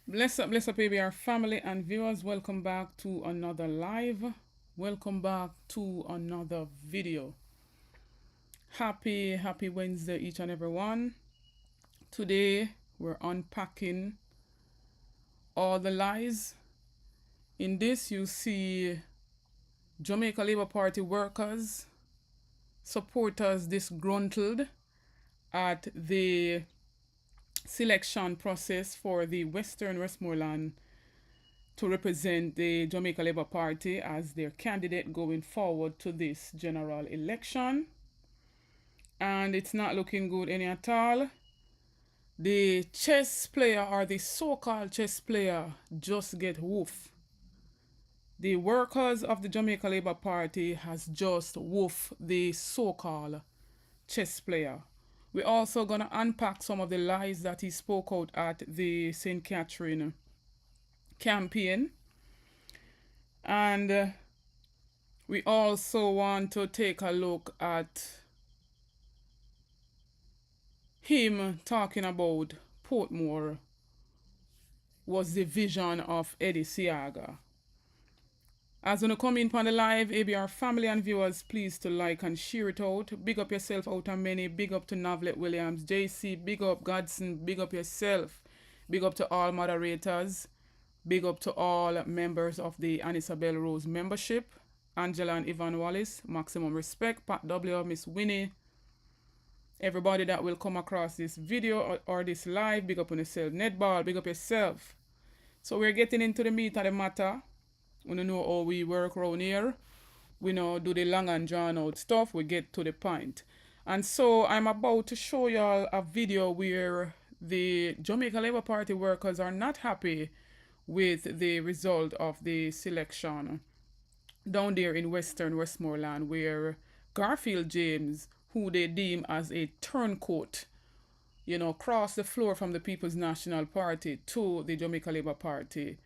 Bless up, ABR family and viewers. Welcome back to another live. Welcome back to another video. Happy Wednesday, each and every one. Today, we're unpacking all the lies. In this, you see Jamaica Labour Party workers, supporters disgruntled at the selection process for the Western Westmoreland to represent the Jamaica Labour Party as their candidate going forward to this general election. And it's not looking good any at all. The chess player, or the so-called chess player, just get woof. The workers of the Jamaica Labour Party has just woof the so-called chess player. We're also going to unpack some of the lies that he spoke out at the St. Catherine campaign. And we also want to take a look at him talking about Portmore was the vision of Eddie Siaga. As when you come in on the live, ABR family and viewers, please to like and share it out. Big up yourself out of many. Big up to Navlet Williams, JC, big up Godson, big up yourself. Big up to all moderators. Big up to all members of the Anisabel Rose membership. Angela and Ivan Wallace, maximum respect. Pat W, Miss Winnie. Everybody that will come across this video or this live, big up on yourself. Netball, big up yourself. So we're getting into the meat of the matter. We know how we work around here. We know do the long and drawn out stuff. We get to the point. And so I'm about to show y'all a video where the Jamaica Labour Party workers are not happy with the result of the selection down there in Western Westmoreland, where Garfield James, who they deem as a turncoat, crossed the floor from the People's National Party to the Jamaica Labour Party.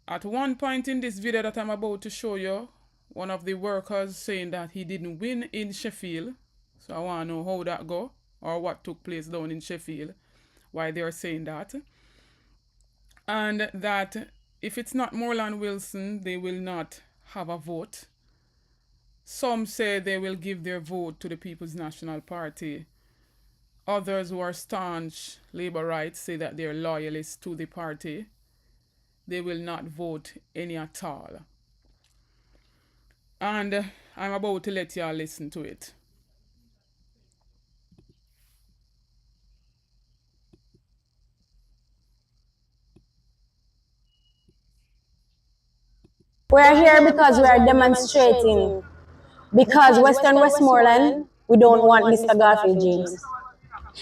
At one point in this video that I'm about to show you, one of the workers saying that he didn't win in Sheffield. So I want to know how that go, or what took place down in Sheffield, why they're saying that. And that if it's not Moreland Wilson, they will not have a vote. Some say they will give their vote to the People's National Party. Others who are staunch Labourites say that they're loyalists to the party. They will not vote any at all. And I'm about to let y'all listen to it. We're here because we are demonstrating. Because Western Westmoreland, we don't want Mr. Garfield James.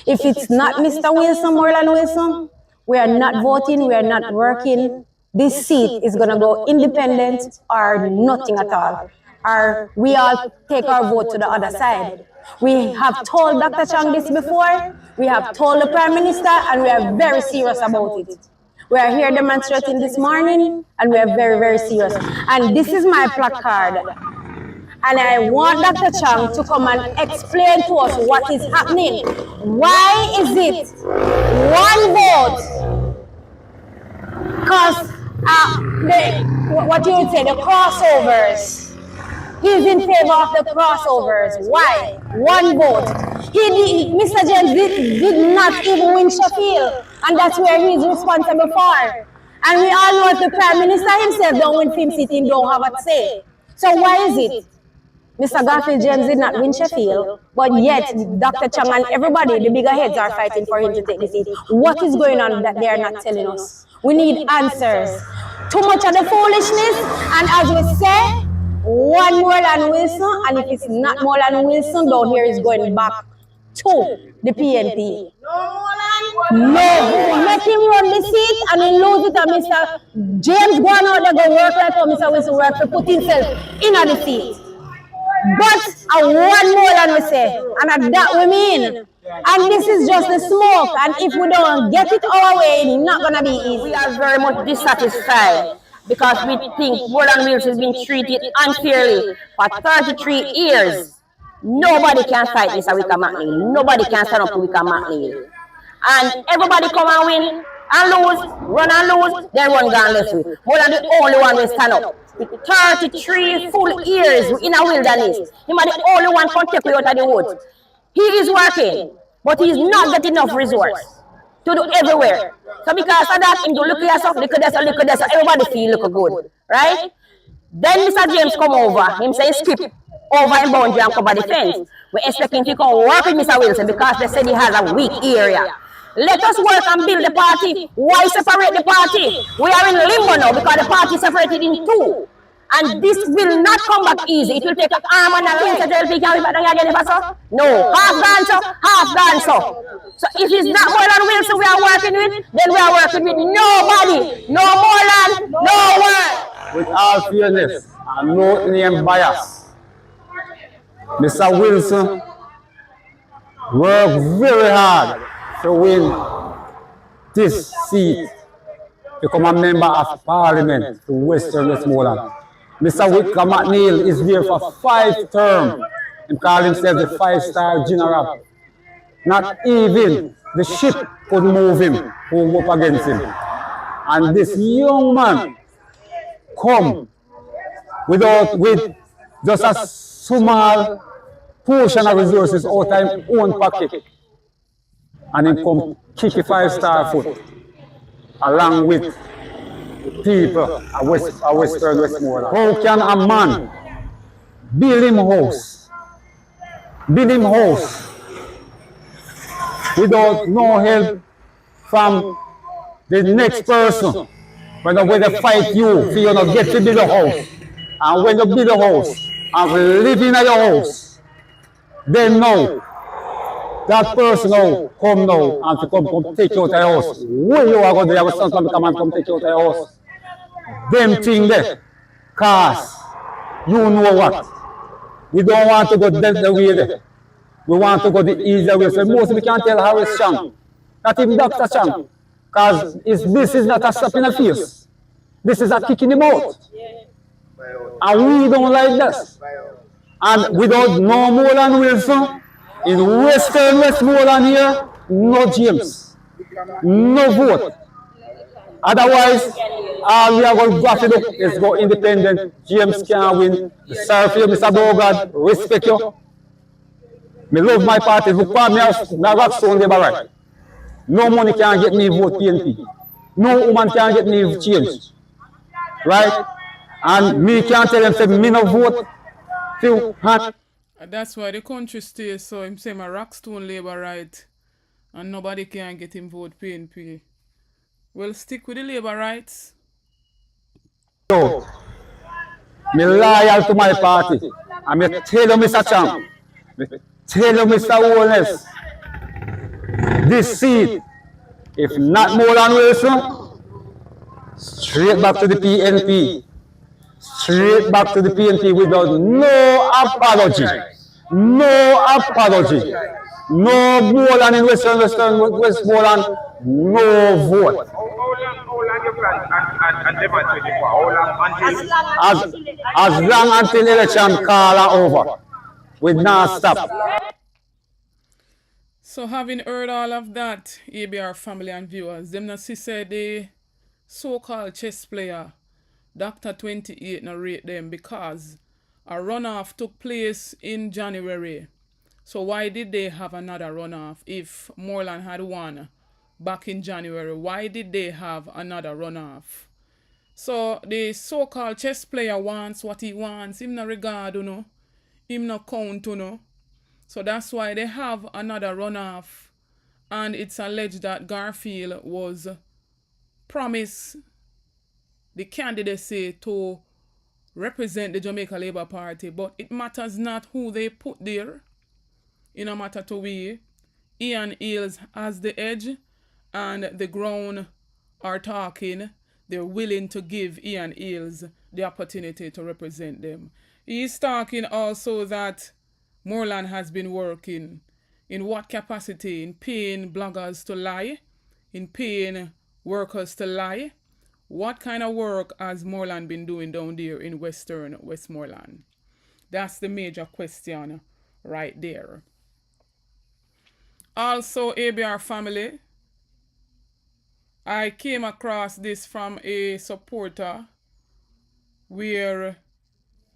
If it's not Mr. Wilson, Moreland Wilson, we are not voting, we are not working. This seat is going to go independent or nothing at all. Or we all take our vote to the other side. We have told Dr. Chang this before, we have told the Prime Minister, and we are very serious about it. We are here demonstrating this morning, and we are very serious. And this is my placard. And I want Dr. Chang to come and explain to us what is happening. Why is it one vote? Because what you would say, the crossovers. He's in favor of the crossovers. Why? One vote. Mr. James did not even win Sheffield. And that's where he's responsible for. And we all know if the Prime Minister himself don't win Film City, he don't have a say. So why is it? Mr. Garfield James did not win Sheffield, but yet Dr. Chang and everybody, the bigger heads, are fighting for him to take the seat. What is going on that they are not telling us? We need answers. Too much of the foolishness, and as we say, one Moreland Wilson, and if it's not Moreland Wilson, down here is going back to the PNP. No, let him run the seat and then lose it, and Mr. James going out there go work like how Mr. Wilson work to put himself in the seat. But one more than we say, and that we mean. And this is just the smoke, and if we don't get it our way, it's not going to be easy. We are very much dissatisfied because we think Moreland Wilson has been treated unfairly for 33 years. Nobody can fight Mr. Wickham McNeil. Nobody can stand up to Wickham McNeil. And everybody come and win. and lose, then run gone left with. Moreland the only one will stand up. With 33 full years in a wilderness. Him are the only one can take you out of the woods. He is working, but he is not getting enough resource to do everywhere. So because of that, him do look at yourself, look at this, so everybody feel look good. Right? Then Mr. James come over. Him say skip over in boundary and cover the fence. We expect him to come work with Mr. Wilson because they said he has a weak area. Let us work and build the party. Why separate the party? We are in limbo now because the party is separated in two. And this will not come back easy. It will take an arm and a leg to JLP. Can we back down again if so? No. Half gone so, half gone so. So if it's not Moreland Wilson we are working with, then we are working with nobody. No Moreland, no one. With all fairness and no name bias, Mr. Wilson worked very hard to win this seat, become a member of Parliament to Western Westmoreland. Mr. Whitaker McNeil is there for 5 terms. He called himself the 5-star general. Not even the ship could move him, who go up against him. And this young man come with just a small portion of resources out of his own pocket. And he come kick a 5-star foot along with people at Western Westmoreland. How can a man build him house without no help from the next person? When they fight you, for you not get to build a house. And when you build a house and live in your house, then now that person now come now and to come take you out of your house. When you are going there, some come and come take you out of your house. Them thing there, cause you know what? We don't want to go the way there. We want to go the easier way. So most we can tell Harris Chang, not even Dr. Chang, because this is not a slap in the face. This is a kick in the mouth. And we don't like this. And without no Moreland Wilson, in Western Westmoreland here, no James, no vote. Otherwise, all we are going to do is go independent. James can win. Sorry for you, Mr. Bogard. Respect you. I love my party. Who call me a rockstone Labourite. No money can get me vote PNP. No woman can get me change. Right? And me can't tell them, say, me no vote. Feel hot. That's why the country stays so him say my rockstone Labourite and nobody can get him vote PNP. Well, stick with the Labourites. So, me loyal to my party. And me tell you, Mr. Chang, me tell you, Mr. Holness, this seat, if not Moreland Wilson, straight back to the PNP. Straight back to the PNP without no apology. No apology. No Moreland in Western Westmoreland, no vote. As long until election call are over. We not stop. So having heard all of that, ABR family and viewers, them not see say the so-called chess player Dr. 28 not rate them because a runoff took place in January. So why did they have another runoff if Moreland had won back in January? Why did they have another runoff? So the so-called chess player wants what he wants. Him no regard, you know. Him no count, you know. So that's why they have another runoff. And it's alleged that Garfield was promised the candidacy to represent the Jamaica Labour Party, but it matters not who they put there. It no matter to we. Ian Eales has the edge, and the ground are talking. They're willing to give Ian Eales the opportunity to represent them. He's talking also that Moreland has been working. In what capacity? In paying bloggers to lie? In paying workers to lie? What kind of work has Moreland been doing down there in Western Westmoreland? That's the major question right there. Also, ABR family, I came across this from a supporter where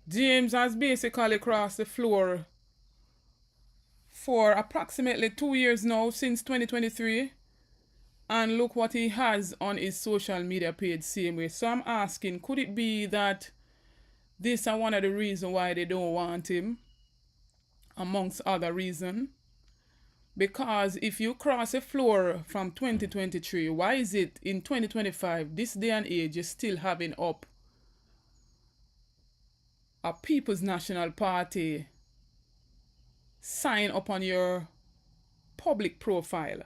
James has basically crossed the floor for approximately 2 years now, since 2023. And look what he has on his social media page same way. So I'm asking, could it be that this is one of the reasons why they don't want him, amongst other reasons? Because if you cross a floor from 2023, why is it in 2025, this day and age, you're still having up a People's National Party sign up on your public profile?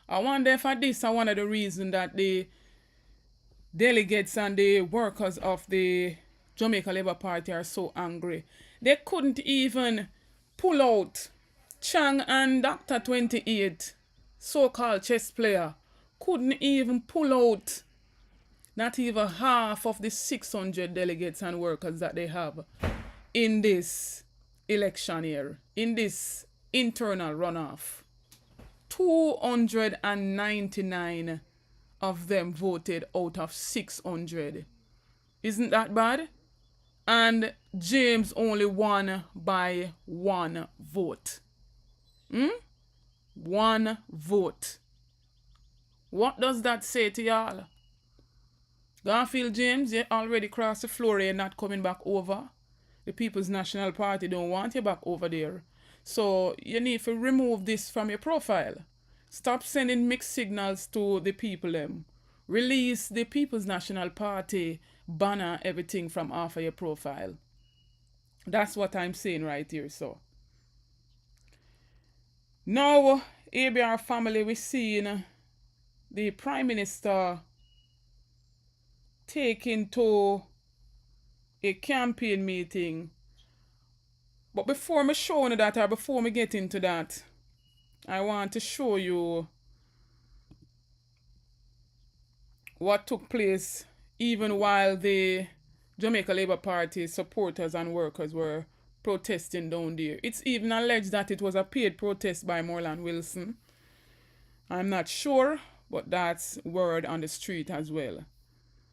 I wonder if this is one of the reasons that the delegates and the workers of the Jamaica Labour Party are so angry. They couldn't even pull out Chang and Dr. 28, so-called chess player, couldn't even pull out not even half of the 600 delegates and workers that they have in this election year, in this internal runoff. 299 of them voted out of 600. Isn't that bad? And James only won by 1 vote. 1 vote. What does that say to y'all? Garfield James, you already crossed the floor, you're not coming back over. The People's National Party don't want you back over there. So you need to remove this from your profile. Stop sending mixed signals to the people. Release the People's National Party banner, everything from off of your profile. That's what I'm saying right here. So now, ABR family, we're seeing the Prime Minister taking to a campaign meeting. But before me showing you that, or before me get into that, I want to show you what took place even while the Jamaica Labour Party supporters and workers were protesting down there. It's even alleged that it was a paid protest by Morland Wilson. I'm not sure, but that's word on the street as well.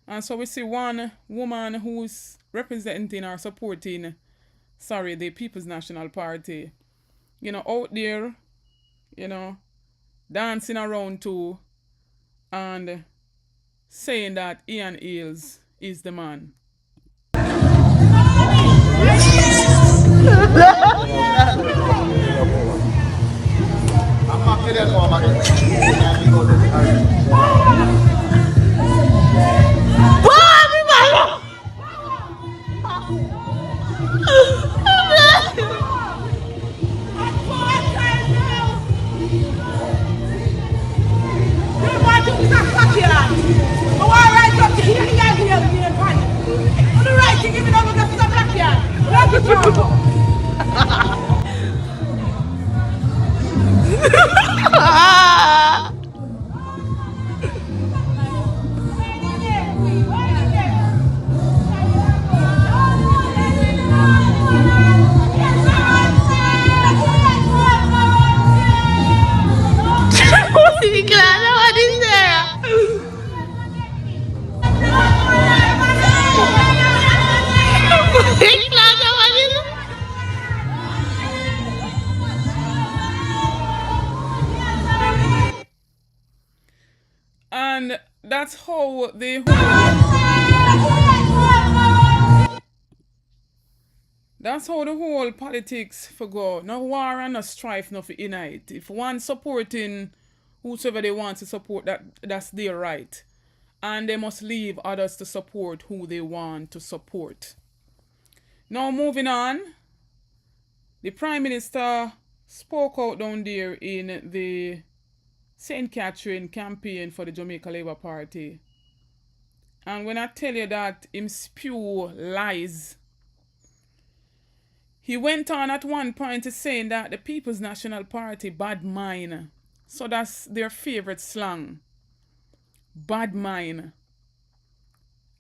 And so we see one woman who's representing or supporting, the People's National Party, out there, dancing around too, and saying that Ian Eales is the man. And that's how the whole politics for go. No war and no strife, no for unite. If one supporting whosoever they want to support, that's their right. And they must leave others to support who they want to support. Now moving on, the Prime Minister spoke out down there in the St. Catherine campaign for the Jamaica Labour Party. And when I tell you that him spew lies, he went on at one point to saying that the People's National Party bad mind. So that's their favorite slang. Bad mind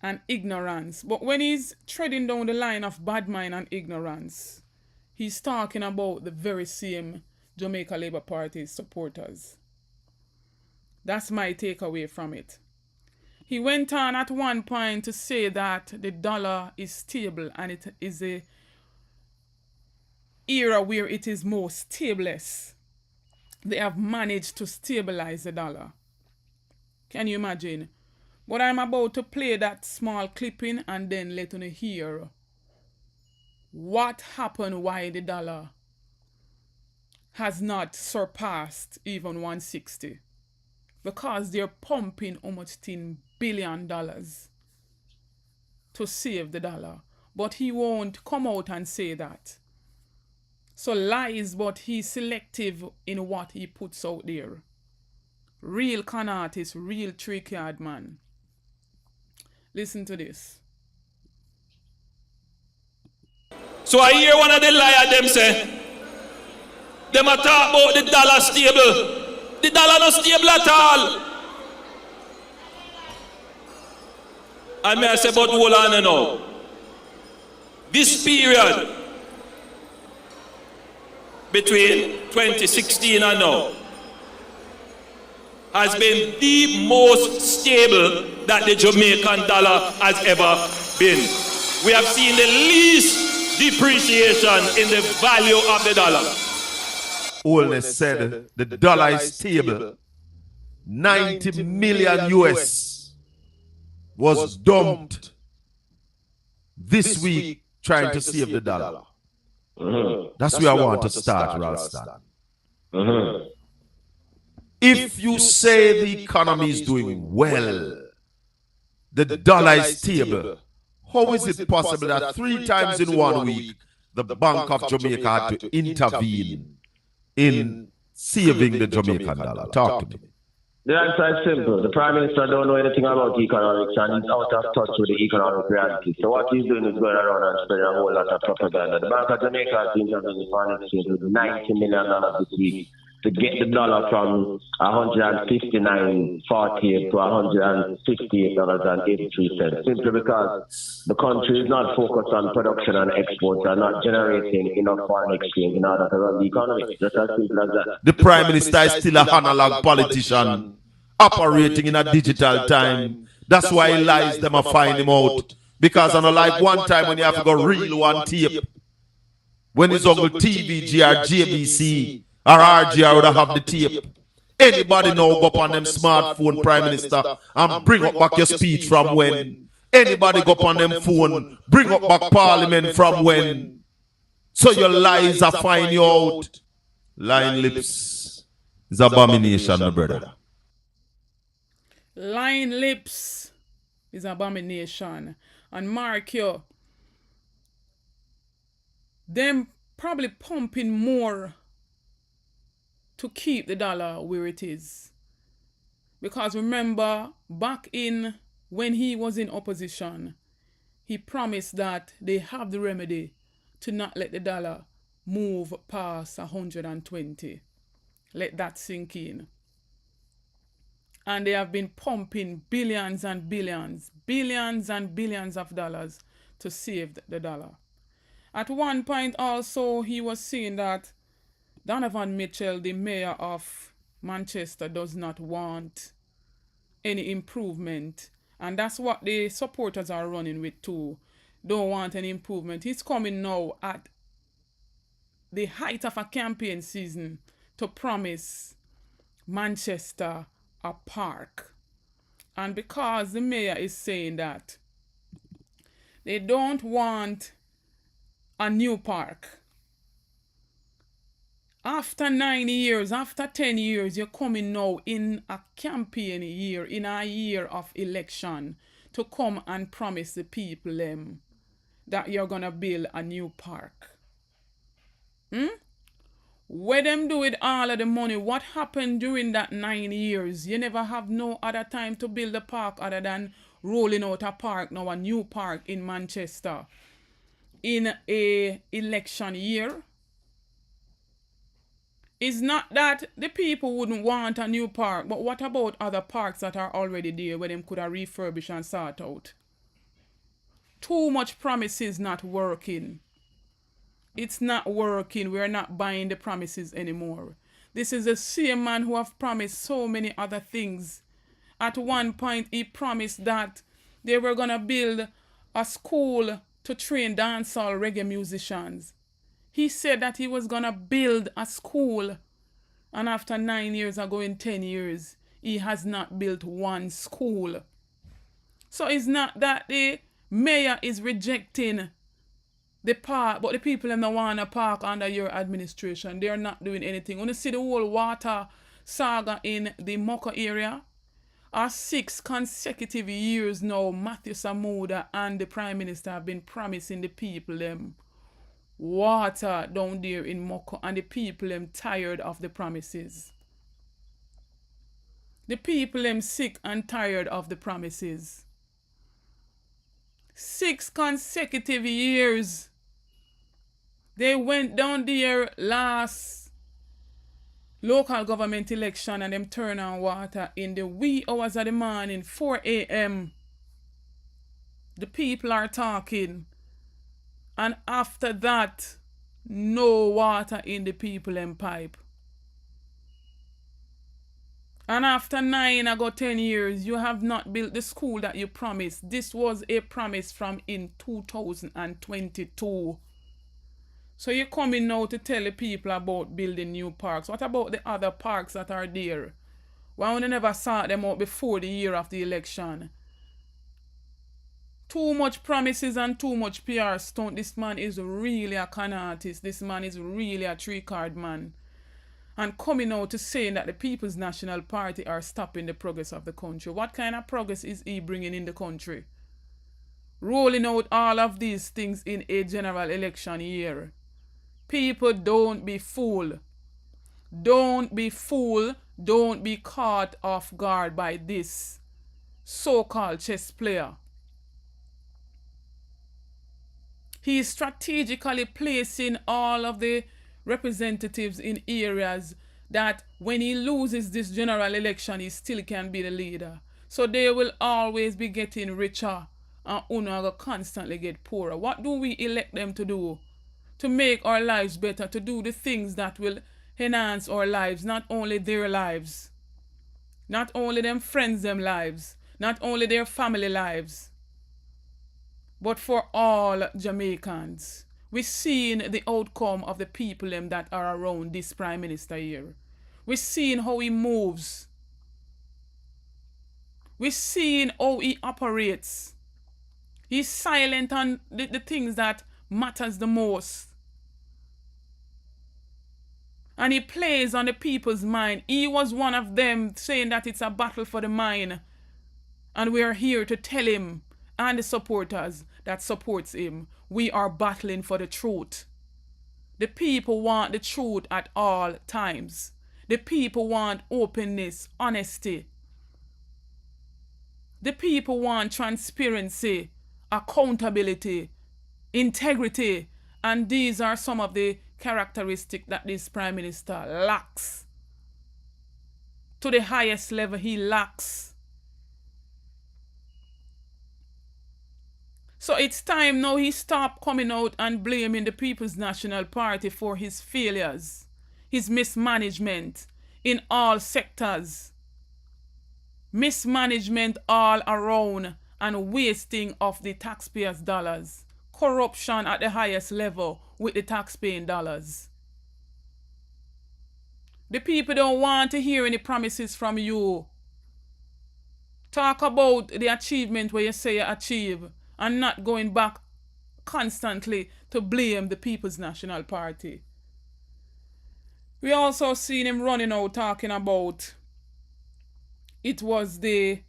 and ignorance. But when he's treading down the line of bad mind and ignorance, he's talking about the very same Jamaica Labour Party supporters. That's my takeaway from it. He went on at one point to say that the dollar is stable and it is a era where it is most stablest. They have managed to stabilize the dollar. Can you imagine? But I'm about to play that small clipping and then let you hear what happened, why the dollar has not surpassed even 160. Because they're pumping almost $10 billion to save the dollar. But he won't come out and say that. So lies, but he's selective in what he puts out there. Real con artist, real trick yard man. Listen to this. So I hear one of the liars them say, them a talk about the dollar stable. The dollar not stable at all. And me I say, but hold on now. This period between 2016 and now has been the most stable that the Jamaican dollar has ever been. We have seen the least depreciation in the value of the dollar. Holness said the dollar is stable. 90 million US was dumped this week trying to save the dollar. That's where I want to start, Ralston. If you say the economy is doing well, the dollar is stable, how is it possible that 3 times in 1 week the Bank of Jamaica had to intervene in saving the Jamaican dollar? Talk to me. The answer is simple. The Prime Minister don't know anything about economics and he's out of touch with the economic reality. So what he's doing is going around and spreading a whole lot of propaganda. The Bank of Jamaica has been intervening in foreign exchange with $90 million this week to get the dollar from $159.48 to $158.83. Simply because the country is not focused on production and exports and not generating enough foreign exchange in order to run the economy. Just as simple as that. The Prime Minister is still an analog politician operating in a digital time. That's why he lies them and find him out. Because unlike one time when you have to go reel one tape, when it's on TVG or JBC or RGR would have the tape. Anybody now go up on them smartphone, Prime Minister, and bring up back your speech from when? Anybody go up on them phone, bring up back Parliament from when? So your lies are find you out. Lying lips is abomination, my brother. Lying lips is abomination. And mark you, them probably pumping more to keep the dollar where it is. Because remember, back in when he was in opposition, he promised that they have the remedy to not let the dollar move past 120. Let that sink in. And they have been pumping billions and billions of dollars to save the dollar. At one point also, he was saying that Donovan Mitchell, the mayor of Manchester, does not want any improvement. And that's what the supporters are running with too. Don't want any improvement. He's coming now at the height of a campaign season to promise Manchester a park. And because the mayor is saying that they don't want a new park, after 9 years, after 10 years, you're coming now in a campaign year, in a year of election, to come and promise the people that you're going to build a new park. Where them do with all of the money, what happened during that 9 years? You never have no other time to build a park other than rolling out a park, now a new park in Manchester, in a election year. It's not that the people wouldn't want a new park, but what about other parks that are already there where them could have refurbished and sort out? Too much promises not working. It's not working. We're not buying the promises anymore. This is the same man who have promised so many other things. At one point, he promised that they were going to build a school to train dancehall reggae musicians. He said that he was going to build a school. And after 9 years ago, in 10 years, he has not built one school. So it's not that the mayor is rejecting the park, but the people in the want to park under your administration. They are not doing anything. When you see the whole water saga in the Moko area, are 6 consecutive years now, Matthew Samuda and the Prime Minister have been promising the people them water down there in Moko, and the people them tired of the promises. The people them sick and tired of the promises. 6 consecutive years. They went down there last local government election and them turn on water in the wee hours of the morning, 4 a.m. The people are talking. And after that, no water in the people in pipe. And after 9 ago 10 years, you have not built the school that you promised. This was a promise from in 2022. So you're coming now to tell the people about building new parks. What about the other parks that are there? Why would you never sort them out before the year of the election? Too much promises and too much PR stunt. This man is really a con artist. This man is really a three-card man. And coming out to saying that the People's National Party are stopping the progress of the country. What kind of progress is he bringing in the country? Rolling out all of these things in a general election year. People, don't be fooled. Don't be fooled. Don't be caught off guard by this so-called chess player. He is strategically placing all of the representatives in areas that when he loses this general election, he still can be the leader. So they will always be getting richer and Uno will constantly get poorer. What do we elect them to do? To make our lives better, to do the things that will enhance our lives, not only their lives, not only them friends' them lives, not only their family lives, but for all Jamaicans. We're seeing the outcome of the people them that are around this Prime Minister here. We're seeing how he moves. We're seeing how he operates. He's silent on the things that matters the most. And he plays on the people's mind. He was one of them saying that it's a battle for the mind. And we are here to tell him and the supporters that supports him, we are battling for the truth. The people want the truth at all times. The people want openness, honesty. The people want transparency, accountability, integrity. And these are some of the characteristics that this Prime Minister lacks. To the highest level, he lacks. So it's time now he stop coming out and blaming the People's National Party for his failures, his mismanagement in all sectors. Mismanagement all around and wasting of the taxpayers' dollars. Corruption at the highest level with the taxpaying dollars. The people don't want to hear any promises from you. Talk about the achievement where you say you achieve and not going back constantly to blame the People's National Party. We also seen him running out talking about it was the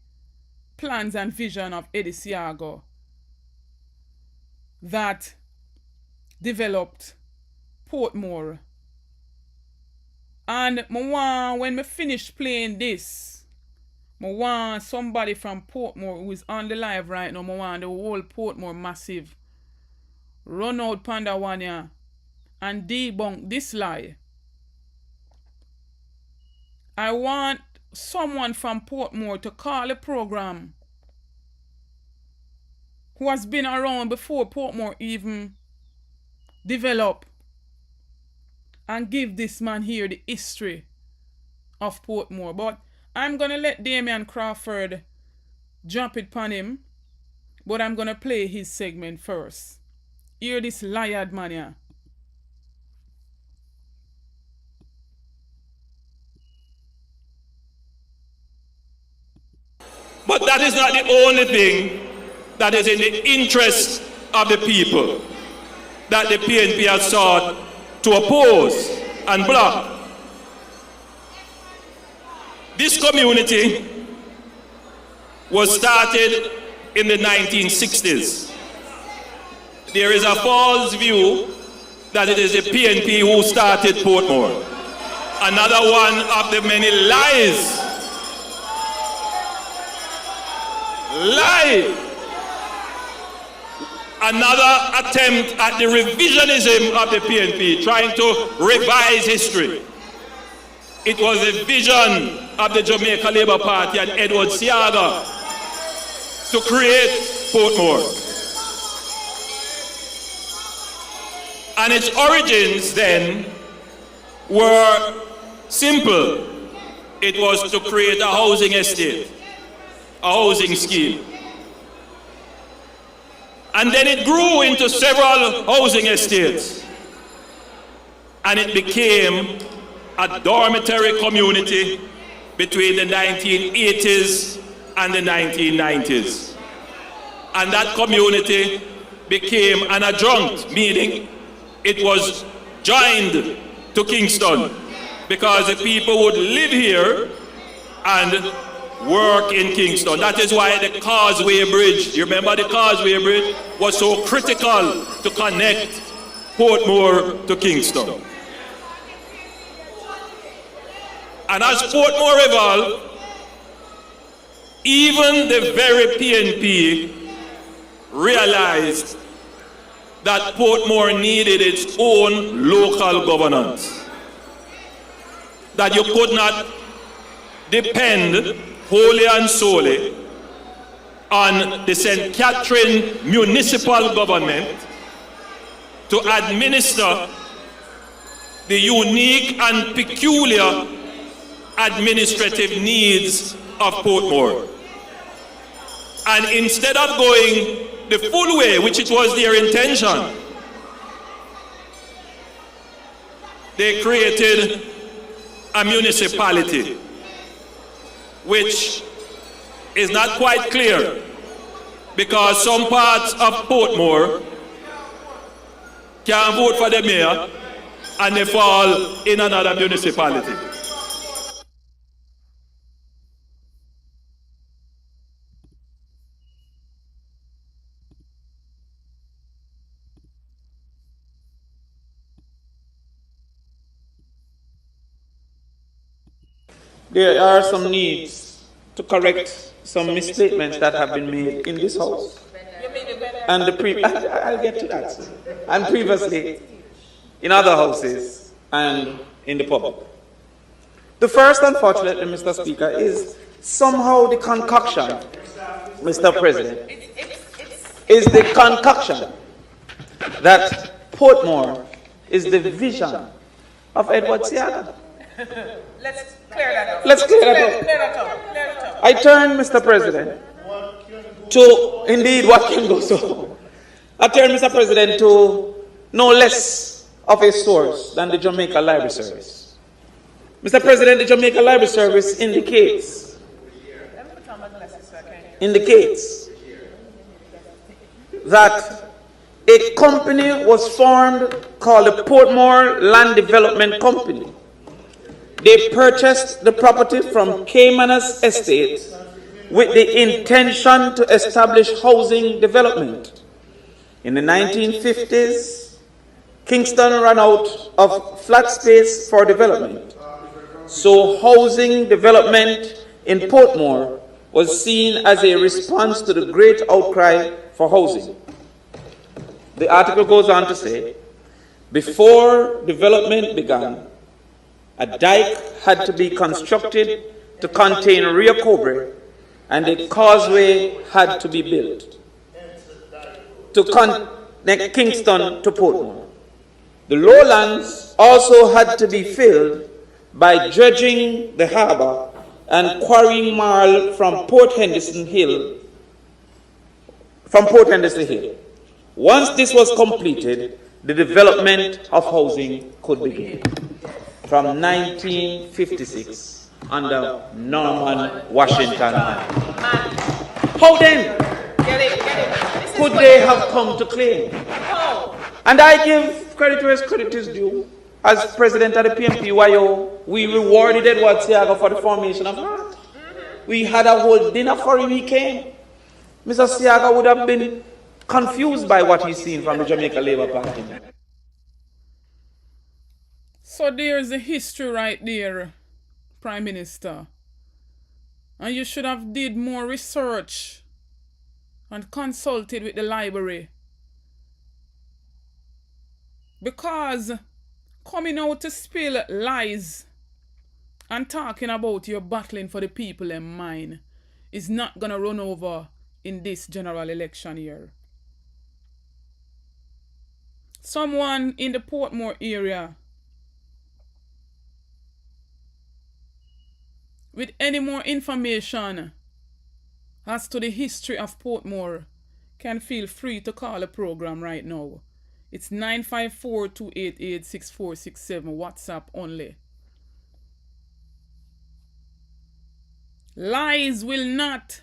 plans and vision of Eddie Siago that developed Portmore. And when me finish playing this, I want somebody from Portmore who is on the live right now. I want the whole Portmore massive run out Pandawania and debunk this lie. I want someone from Portmore to call a program who has been around before Portmore even developed and give this man here the history of Portmore. But I'm going to let Damian Crawford drop it upon him, but I'm going to play his segment first. Hear this liard man here. But that is not the only thing that is in the interest of the people that the PNP has sought to oppose and block. This community was started in the 1960s. There is a false view that it is the PNP who started Portmore. Another one of the many lies. Lie. Another attempt at the revisionism of the PNP, trying to revise history. It was a vision of the Jamaica Labour Party and Edward Seaga to create Portmore. And its origins then were simple. It was to create a housing estate, a housing scheme. And then it grew into several housing estates. And it became a dormitory community between the 1980s and the 1990s. And that community became an adjunct, meaning it was joined to Kingston because the people would live here and work in Kingston. That is why the Causeway Bridge, you remember the Causeway Bridge, was so critical to connect Portmore to Kingston. And as Portmore evolved, even the very PNP realized that Portmore needed its own local governance. That you could not depend wholly and solely on the St. Catherine municipal government to administer the unique and peculiar administrative needs of Portmore. And instead of going the full way, which it was their intention, they created a municipality, which is not quite clear because some parts of Portmore can vote for the mayor and they fall in another municipality. There are some needs to correct some misstatements that have been made in this house. And I'll get to that. And previously in other houses and in the public. The first, unfortunately, Mr. Speaker, is somehow the concoction, Mr. President, is the concoction that Portmore is the vision of Edward Seaga. Let's clear that up. Let's clear that up. I turn, Mr. President, to indeed what can go so. I turn, Mr. President, to no less of a source than the Jamaica Library Service. Mr. President, the Jamaica Library Service indicates that a company was formed called the Portmore Land Development Company. They purchased the property from Caymanas Estate with the intention to establish housing development. In the 1950s, Kingston ran out of flat space for development. So housing development in Portmore was seen as a response to the great outcry for housing. The article goes on to say, before development began, a dike had to be constructed to contain Rio Cobre, and a causeway had to be built to connect Kingston to Portmore. The lowlands also had to be filled by dredging the harbour and quarrying marl from Port Henderson Hill. Once this was completed, the development of housing could begin. From 1956 under Norman Washington. How then could they have come to claim? And I give credit where credit is due. As president of the PMPYO, we rewarded Edward Seaga for the formation of HART. We had a whole dinner for him, he came. Mr. Seaga would have been confused by what he's seen from the Jamaica Labour Party. So there's the history right there, Prime Minister. And you should have did more research and consulted with the library. Because coming out to spill lies and talking about your battling for the people in mind is not going to run over in this general election year. Someone in the Portmore area with any more information as to the history of Portmore can feel free to call the program right now. It's 954-288-6467, WhatsApp only. Lies will not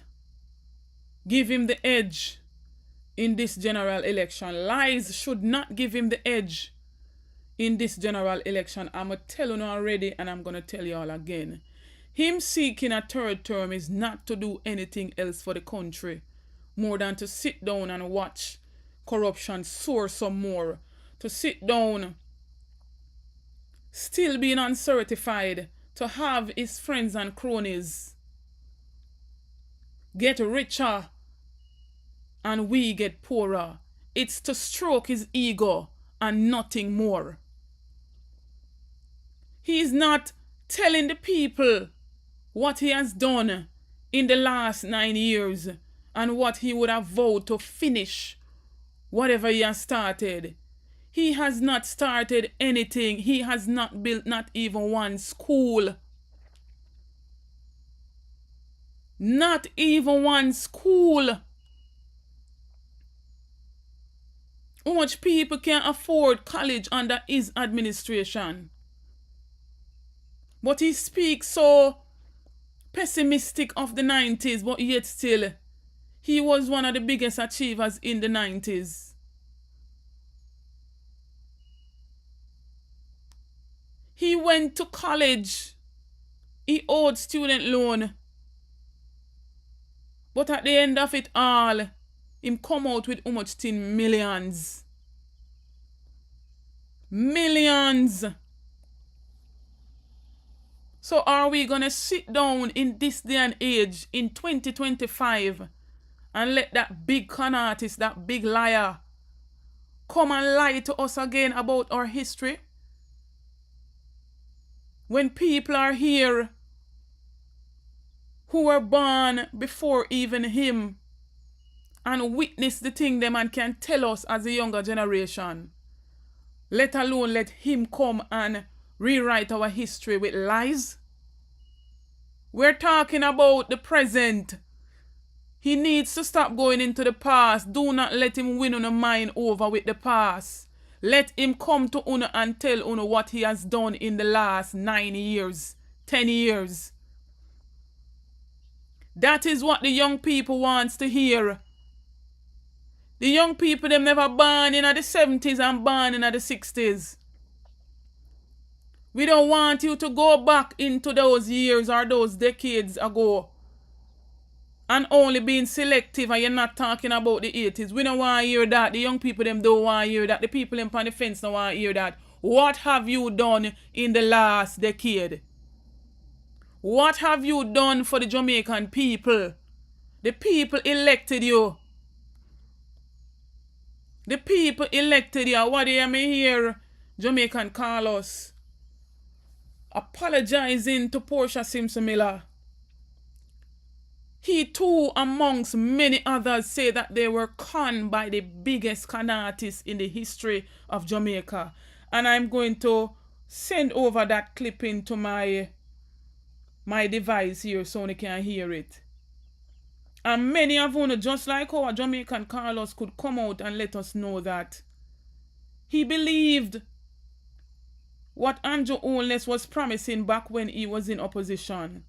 give him the edge in this general election. Lies should not give him the edge in this general election. I'm going to tell you already, and I'm going to tell you all again. Him seeking a third term is not to do anything else for the country more than to sit down and watch corruption soar some more, to sit down still being uncertified, to have his friends and cronies get richer and we get poorer. It's to stroke his ego and nothing more. He is not telling the people what he has done in the last 9 years and what he would have vowed to finish whatever he has started. He has not started anything. He has not built not even one school. Not even one school. How much people can afford college under his administration? But he speaks so pessimistic of the 90s, but yet still, he was one of the biggest achievers in the 90s. He went to college. He owed student loan. But at the end of it all, him come out with how much thing? Millions. Millions. So are we going to sit down in this day and age, in 2025, and let that big con artist, that big liar, come and lie to us again about our history? When people are here who were born before even him and witness the thing them and can tell us as a younger generation, let alone let him come and rewrite our history with lies. We're talking about the present. He needs to stop going into the past. Do not let him win on a mind over with the past. Let him come to Una and tell Una what he has done in the last 9 years, 10 years. That is what the young people wants to hear. The young people, them never born in the 70s and born in the 60s. We don't want you to go back into those years or those decades ago and only being selective, and you're not talking about the 80s. We don't want to hear that. The young people, them don't want to hear that. The people in on the fence don't want to hear that. What have you done in the last decade? What have you done for the Jamaican people? The people elected you. The people elected you. What do you mean here? Jamaican Carlos apologizing to Portia Simpson Miller. He too, amongst many others, say that they were conned by the biggest con artists in the history of Jamaica. And I'm going to send over that clipping to my device here so you can hear it. And many of you, just like our Jamaican Carlos, could come out and let us know that he believed what Andrew Holness was promising back when he was in opposition.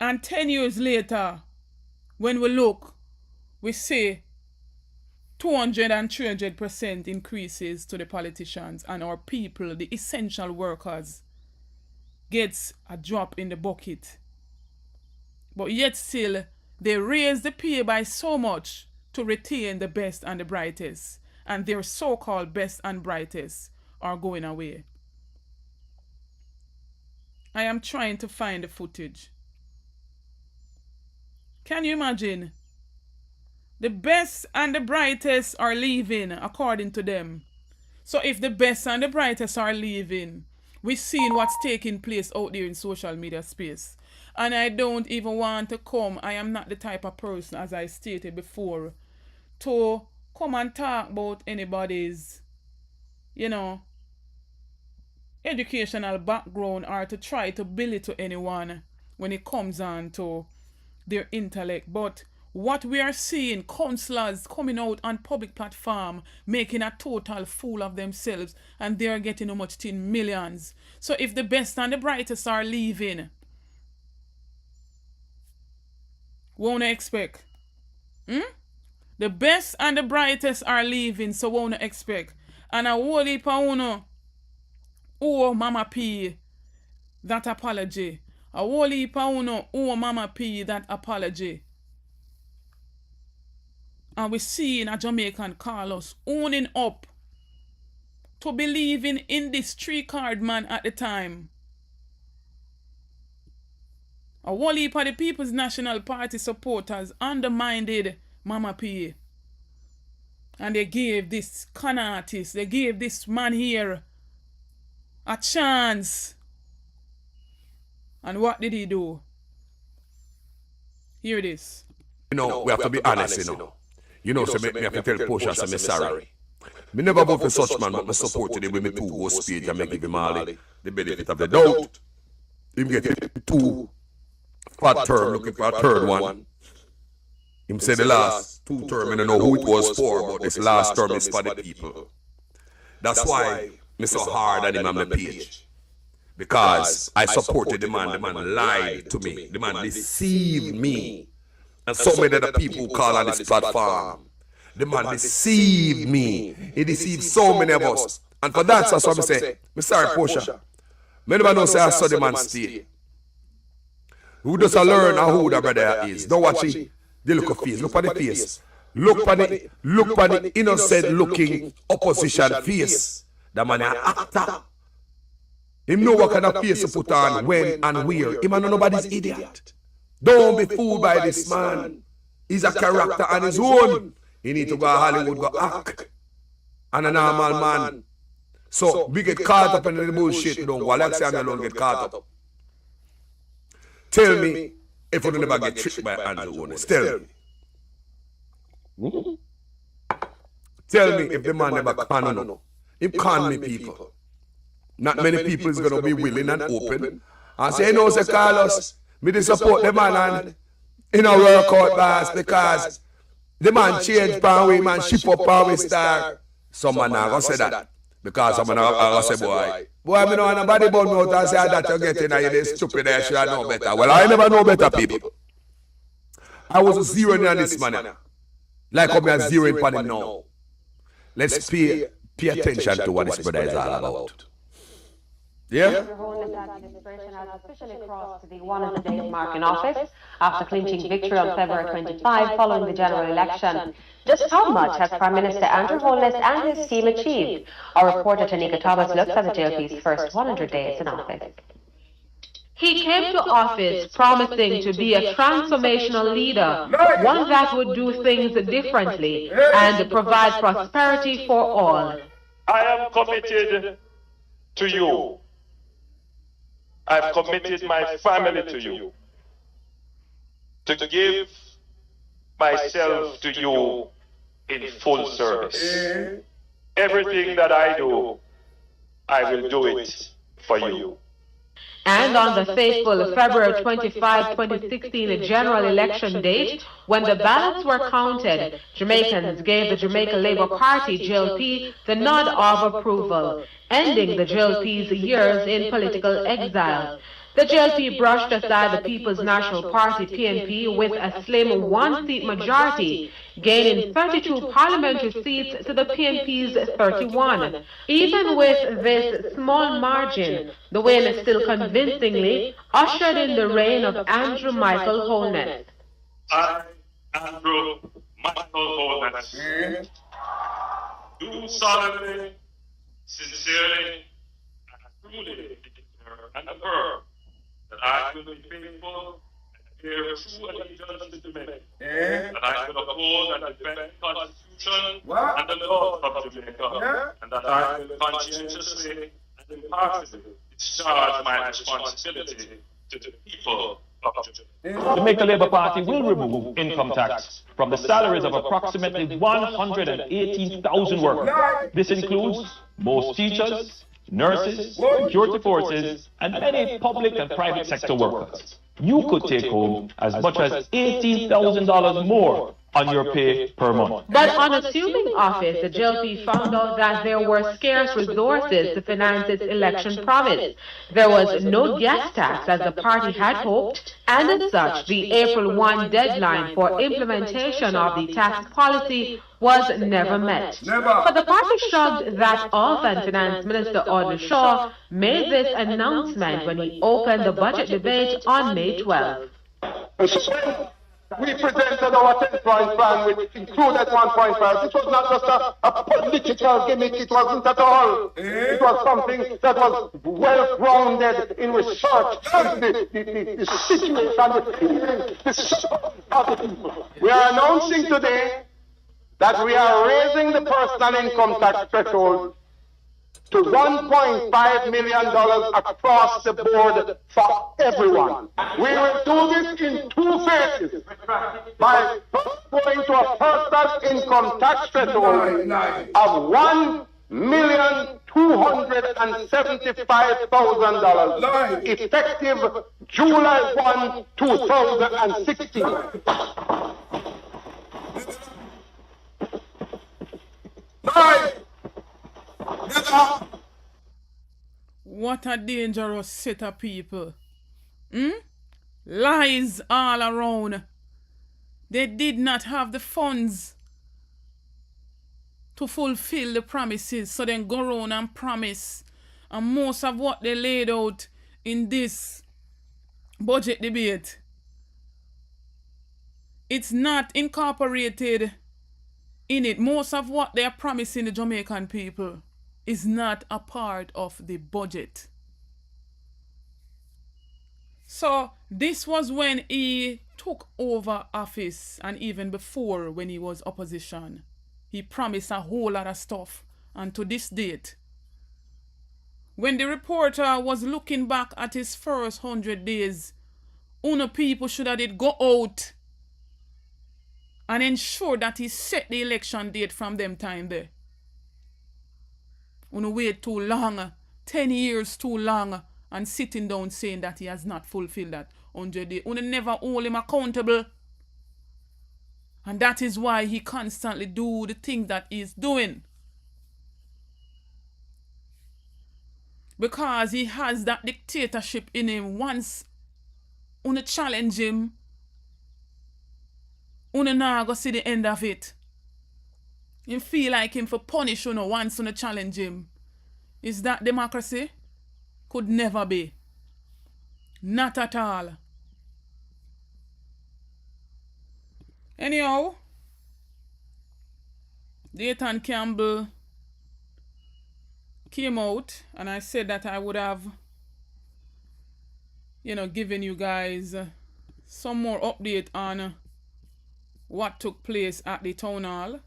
And 10 years later, when we look, we see 200 and 300% increases to the politicians, and our people, the essential workers, gets a drop in the bucket. But yet still, they raise the pay by so much to retain the best and the brightest, and their so-called best and brightest are going away. I am trying to find the footage. Can you imagine? The best and the brightest are leaving, according to them. So if the best and the brightest are leaving, we're seeing what's taking place out there in social media space. And I don't even want to come, I am not the type of person, as I stated before, to come and talk about anybody's, educational background, or to try to belittle anyone when it comes on to their intellect. But what we are seeing, councillors coming out on public platform, making a total fool of themselves, and they are getting how much thing? Millions. So if the best and the brightest are leaving, won't expect? The best and the brightest are leaving, so won't expect? And a whole heap of uno, oh Mama P, that apology. A whole heap of uno, oh Mama P, that apology. And we're seeing a Jamaican Carlos owning up to believing in this three-card man at the time. A whole heap of the People's National Party supporters undermined Mama P. And they gave this con artist, they gave this man here a chance. And what did he do? Hear this. We have to be honest, so me have to tell Portia, say me sorry. Me never vote for such man, but me supported him with me 2 go speech and me give him all the benefit of the doubt. Him get 2 fat term, looking for a 3rd one. Him say the last 2 term, I don't know who it was for, but this last term is for the people. That's why me so hard at him on my page. Because I supported the man lied to me, the man deceived me. And so many other people who call on this platform. The man deceived me. He deceived so many of us. And for that, that's what I say, I'm sorry, Portia. Me never know say I saw the man stay. Who does learn who the brother is? Don't watch it. The look of face. Look at the face. Look at the innocent looking opposition face. The man is an actor. Him know what kind of face to put on, when and where. Him and nobody's idiot. Don't be fooled by this man. He's a character on his own. He need to go to Hollywood, go act. And a normal man. So we get caught up in the bullshit. Don't go. Alexia don't get caught up. Tell me if you never get tricked by Andrew Holness. Tell me. Tell me if the man never can no. He can me people. Not many people is going to be willing and open. And say, say Carlos, me to support the man and work out boss, because the man change power, way man ship up power star. Some man are going to say that. Because some man are going to say, boy, I don't want nobody but me out and say that you're getting and you're stupid and you should know better. Well, I never know better, people. I was zeroing on this man. Like I'm zeroing on him now. Let's pay attention to what this brother is all about. Yeah? Mr. Holness administration has officially crossed the 100-day mark in office after clinching victory on February 25 following the general election. Just how much has Prime Minister Andrew Holness and his team achieved? Our reporter Tanika Thomas looks at the JLP's first 100 days in office. He came to office promising to be a transformational leader, one that would do things differently and provide prosperity for all. I am committed to you. I've committed my family to you, to give myself to you in full service. Everything that I do I will do it for you. And on the fateful February 25, 2016 general election date, when the ballots were counted, Jamaicans gave the Jamaica Labour Party, JLP, the nod of approval, ending the JLP's years in political exile. The JLP brushed aside the People's National Party, PNP, with a slim one-seat majority, gaining 32 parliamentary seats to the PNP's 31. Even with this small margin, the win still convincingly ushered in the reign of Andrew Michael Holness. I, Andrew Michael Holness, do solemnly, sincerely, and truly declare and affirm that I will be faithful and bear true allegiance to Jamaica, that I will uphold and defend the Constitution and the laws of Jamaica, and that I will conscientiously and impartially discharge my responsibility to the people of Jamaica. The Jamaica Labour Party will remove income tax from the salaries of approximately 118,000 workers. This includes most teachers, nurses, security forces, and many public and private sector workers. You could take home as much as $18,000 more on your pay per month. But on assuming office, the JLP found out that there were scarce resources to finance its election promise. There was no gas tax as the party had hoped, and as such, the April 1 deadline for implementation of the tax policy was never met. But the party shrugged that off, and Finance Minister Audley Shaw made this announcement when he opened the budget debate on May 12. We presented our 10-point plan, which included 1.5. It was not just a political gimmick, it wasn't at all. It was something that was well-grounded in research, the situation, the feeling, the support of the people. We are announcing today that we are raising the personal income tax threshold to $1.5 million across the board for everyone. We will do this in two phases. By going to a personal income tax threshold of $1,275,000 effective July 1, 2016. What a dangerous set of people. Lies all around. They did not have the funds to fulfill the promises, so then go around and promise. And most of what they laid out in this budget debate, it's not incorporated in it. Most of what they are promising the Jamaican people is not a part of the budget. So this was when he took over office, and even before, when he was opposition. He promised a whole lot of stuff. And to this date, when the reporter was looking back at his first 100 days, Una people should have did go out and ensure that he set the election date from them time there. Una wait too long, 10 years too long, and sitting down saying that he has not fulfilled that 100 days. Una never hold him accountable. And that is why he constantly do the things that he's doing. Because he has that dictatorship in him. Once una challenge him, una nah go see the end of it. You feel like him for punish una once una challenge him. Is that democracy? Could never be. Not at all. Anyhow, Dayton Campbell came out, and I said that I would have, given you guys some more update on what took place at the town hall.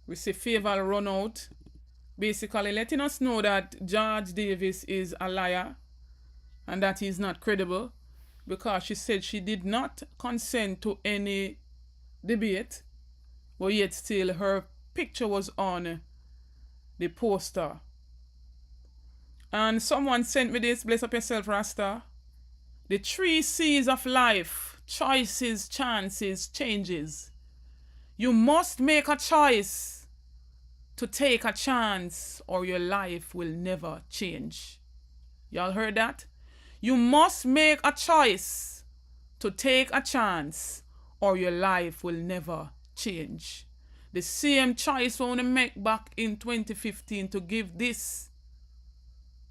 We see Faval run out, basically letting us know that George Davis is a liar and that he's not credible, because she said she did not consent to any debate, but yet still her picture was on the poster And someone sent me this, bless up yourself, Rasta. The 3 C's of life: choices, chances, changes. You must make a choice to take a chance, or your life will never change. Y'all heard that? You must make a choice to take a chance, or your life will never change. The same choice we want to make back in 2015 to give this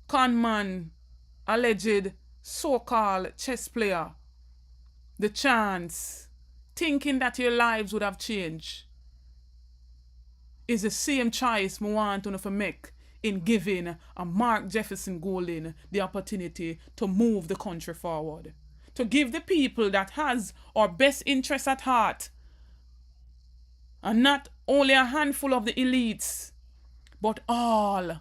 conman, alleged so-called chess player, the chance, thinking that your lives would have changed, is the same choice we want to make in giving a Mark Jefferson Golding the opportunity to move the country forward. To give the people that has our best interests at heart, and not only a handful of the elites, but all.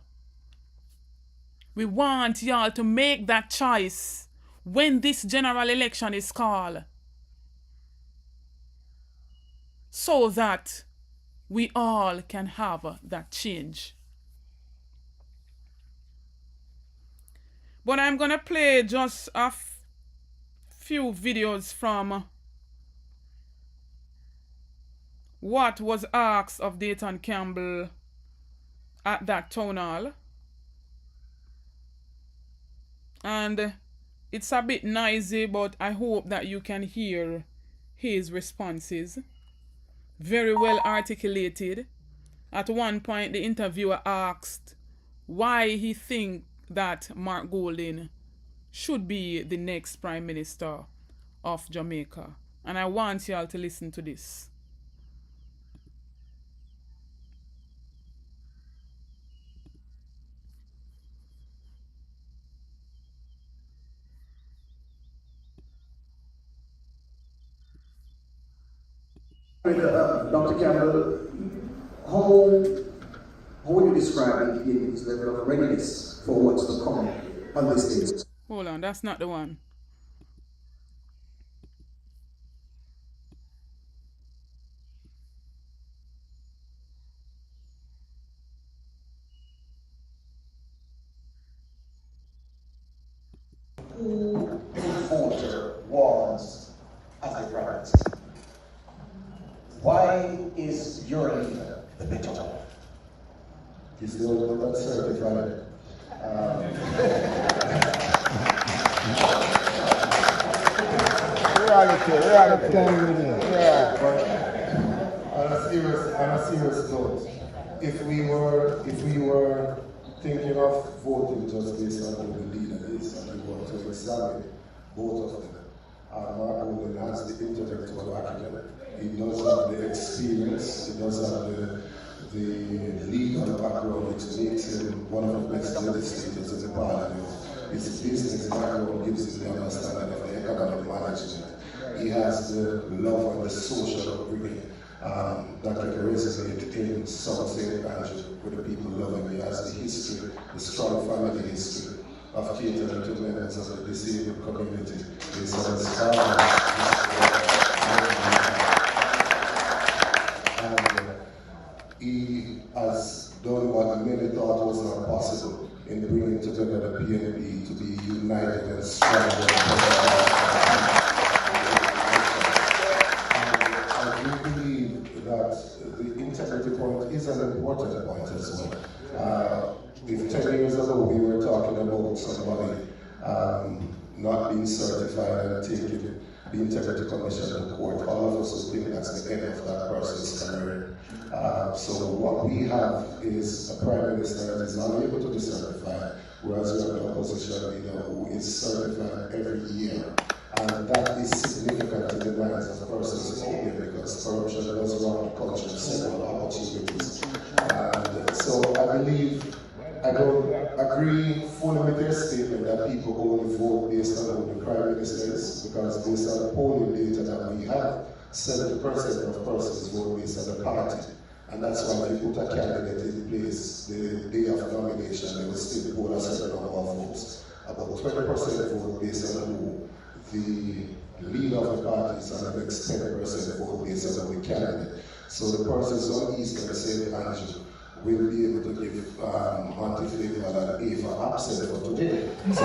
We want y'all to make that choice when this general election is called, so that we all can have that change. But I'm going to play just a few videos from what was asked of Dayton Campbell at that town hall. And it's a bit noisy, but I hope that you can hear his responses. Very well articulated. At one point, the interviewer asked why he thinks that Mark Golding should be the next Prime Minister of Jamaica. And I want y'all to listen to this. Dr. Campbell, how would you describe his level of readiness for what's to come on this stage? Hold on, that's not the one. Who voter was as the Prime Minister? Why is your leader the better one? He's the only one that's certified. Reality. Yeah, but on a serious note, if we were thinking of voting just based on who the leader is, and we want to examine both of them, Mark Golding has the intellectual acumen. He does have the experience, he does have the legal background, which makes him one of the best legislators in the parliament. His business background gives him the understanding of the economic management. He has the love and the social upbringing that can resonate in South St. Andrew with the people loving him. He has the history, the strong family history of catering to members of the disabled community. His he has done what many thought was not possible in bringing together the PNP to be united and strong. I do believe that the integrity point is an important point as well. If 10 years ago we were talking about somebody not being certified and taking the Integrity Commission to court, all of us would think that's the end of that person's career. So what we have is a Prime Minister that is not able to be certified, whereas we have an opposition leader who is certified every year. And that is significant in the minds of persons only because corruption does run the culture in several opportunities. And so I believe, I don't agree fully with their statement that people only vote based on who the Prime Minister is, because based on the polling data that we have, 70% of persons vote based on the party. And that's why if you put a candidate in place the day of nomination, they will still poll a certain number of votes. About 20% vote based on who the leader of the parties, and the next 10% vote based on the candidate. So the persons on East and St. Andrew will be able to give Monty to the mother A for absent for today. So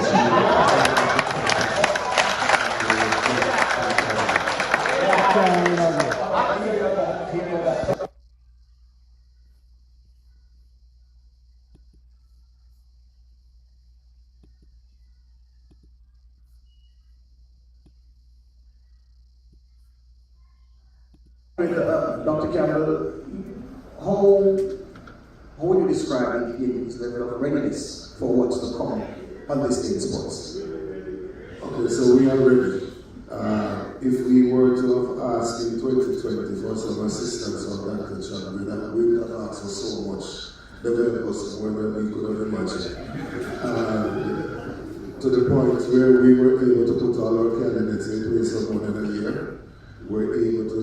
Dr. Campbell, how would you describe his level of readiness for what's to come on this day in sports? Okay, so we are ready. If we were to have asked in 2020 for some assistance on that job, we would have asked for so much developers more than we could have imagined. To the point where we were able to put all our candidates in place for more than a year, we're able to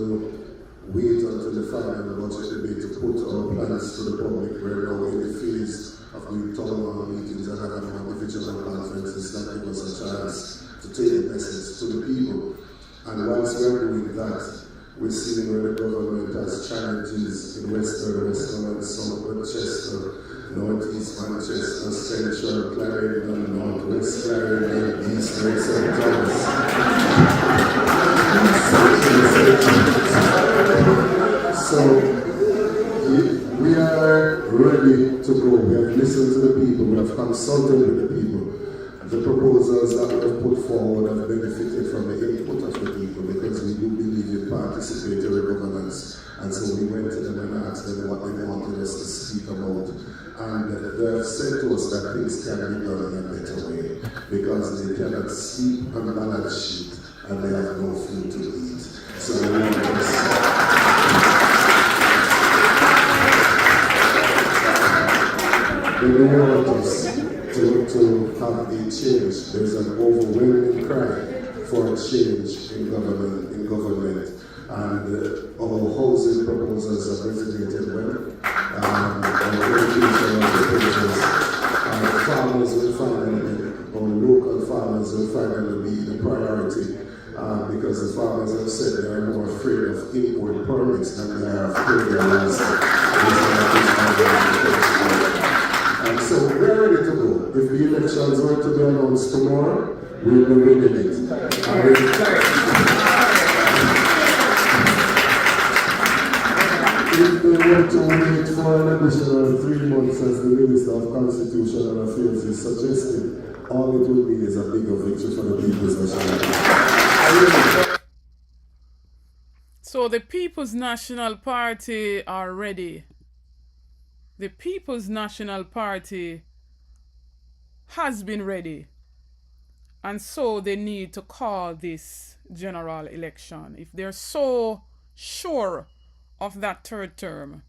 wait until the final budget debate to put our plans to the public. We're now in the phase of doing town hall meetings and having individual conferences that give us a chance to take the message to the people. And once we're doing that, we're seeing where the government has challenges in Westmoreland, South Manchester, Northeast Manchester, Central Clarendon, Northwest Clarendon, East St. Thomas. So we are ready to go. We have listened to the people, we have consulted with the people. The proposals that we have put forward have benefited from the input of the people because we do believe in participatory governance. And so we went to them and asked them what they wanted us to speak about. And they have said to us that things can be done in a better way because they cannot sleep on a balance sheet and they have no food to eat. So they want us. They want us to have a change. There's an overwhelming cry for a change in government. And our housing proposals have resonated well. Our farmers will finally, our local farmers will finally be the priority. Because the farmers have said they are more afraid of import permits than they are of programs. And so we're ready to go. If the elections were to be announced tomorrow, we'll be winning it. If they were to wait for an additional 3 months as the Minister of Constitutional Affairs is suggesting, all it will be is a bigger victory for the People's National Party. So the People's National Party are ready. The People's National Party has been ready. And so they need to call this general election. If they're so sure of that third term,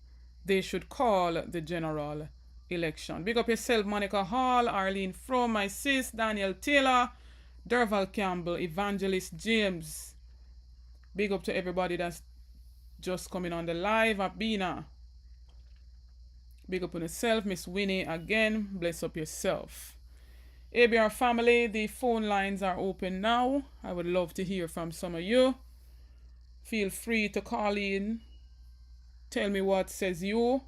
they should call the general election. Big up yourself, Monica Hall, Arlene Fromm, my sis, Daniel Taylor, Derval Campbell, Evangelist James. Big up to everybody that's just coming on the live. Abina. Big up on yourself. Miss Winnie again. Bless up yourself. ABR family, the phone lines are open now. I would love to hear from some of you. Feel free to call in. Tell me what says you.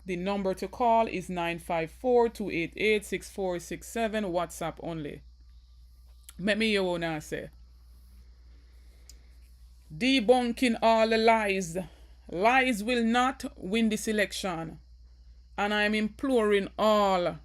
The number to call is 954-288-6467. WhatsApp only. Let me hear what I say. Debunking all the lies. Lies will not win this election. And I'm imploring all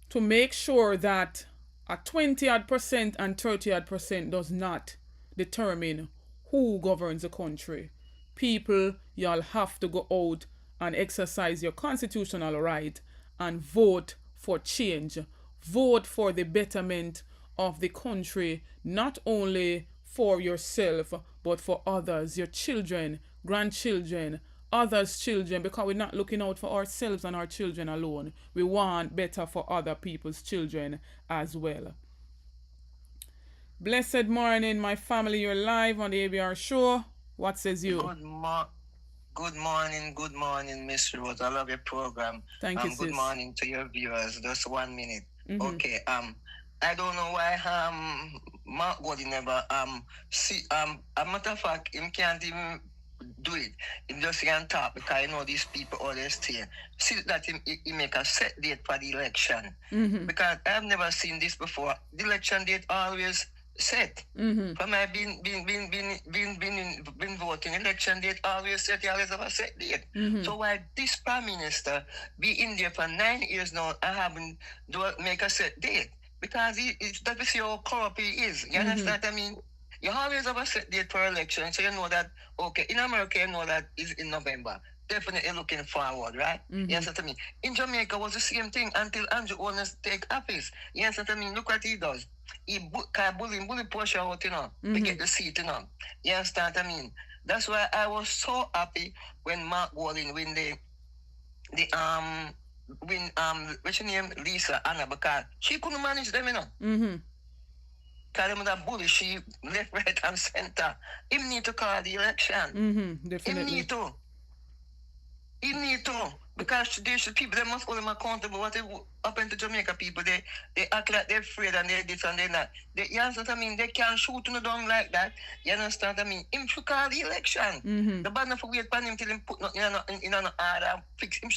to make sure that a 20% and 30% does not determine who governs the country. People, y'all have to go out and exercise your constitutional right and vote for change. Vote for the betterment of the country, not only for yourself, but for others, your children, grandchildren, others' children, because we're not looking out for ourselves and our children alone. We want better for other people's children as well. Blessed morning, my family. You're live on the ABR show. What says you? Good morning, Miss Rose. I love your program. Thank you, sis. Good morning to your viewers. Just 1 minute. Okay. I don't know why Mark Gordon never a matter of fact, him can't even do it. Him just can't talk because you know these people all they stay. See that he make a set date for the election. Because I've never seen this before. The election date always set. From I been voting, election date always set. You always have a set date. So why this prime minister be in there for 9 years now and haven't make a set date? Because that we see how corrupt he is. You understand what I mean? You always have a set date for election, so you know that, okay, in America, you know that is in November. Definitely looking forward, right? You understand what I mean? In Jamaica was the same thing until Andrew Holness take office. You understand what I mean? Look what he does. He bully Portia out, you know, to get the seat, you know. You understand what I mean? That's why I was so happy when Mark Walling win what's your name? Lisa Anna, because she couldn't manage them, you know. Because them that bully, she left, right, and center. Him need to call the election. Definitely. He need to. Because they should people, they must hold them accountable. What happened to Jamaica people, they act like they're afraid and they're this and they're not. You understand what I mean? They can't shoot on the down like that. You understand what I mean? Him should call the election. The band for wait for him till him put nothing in an order. Fix him.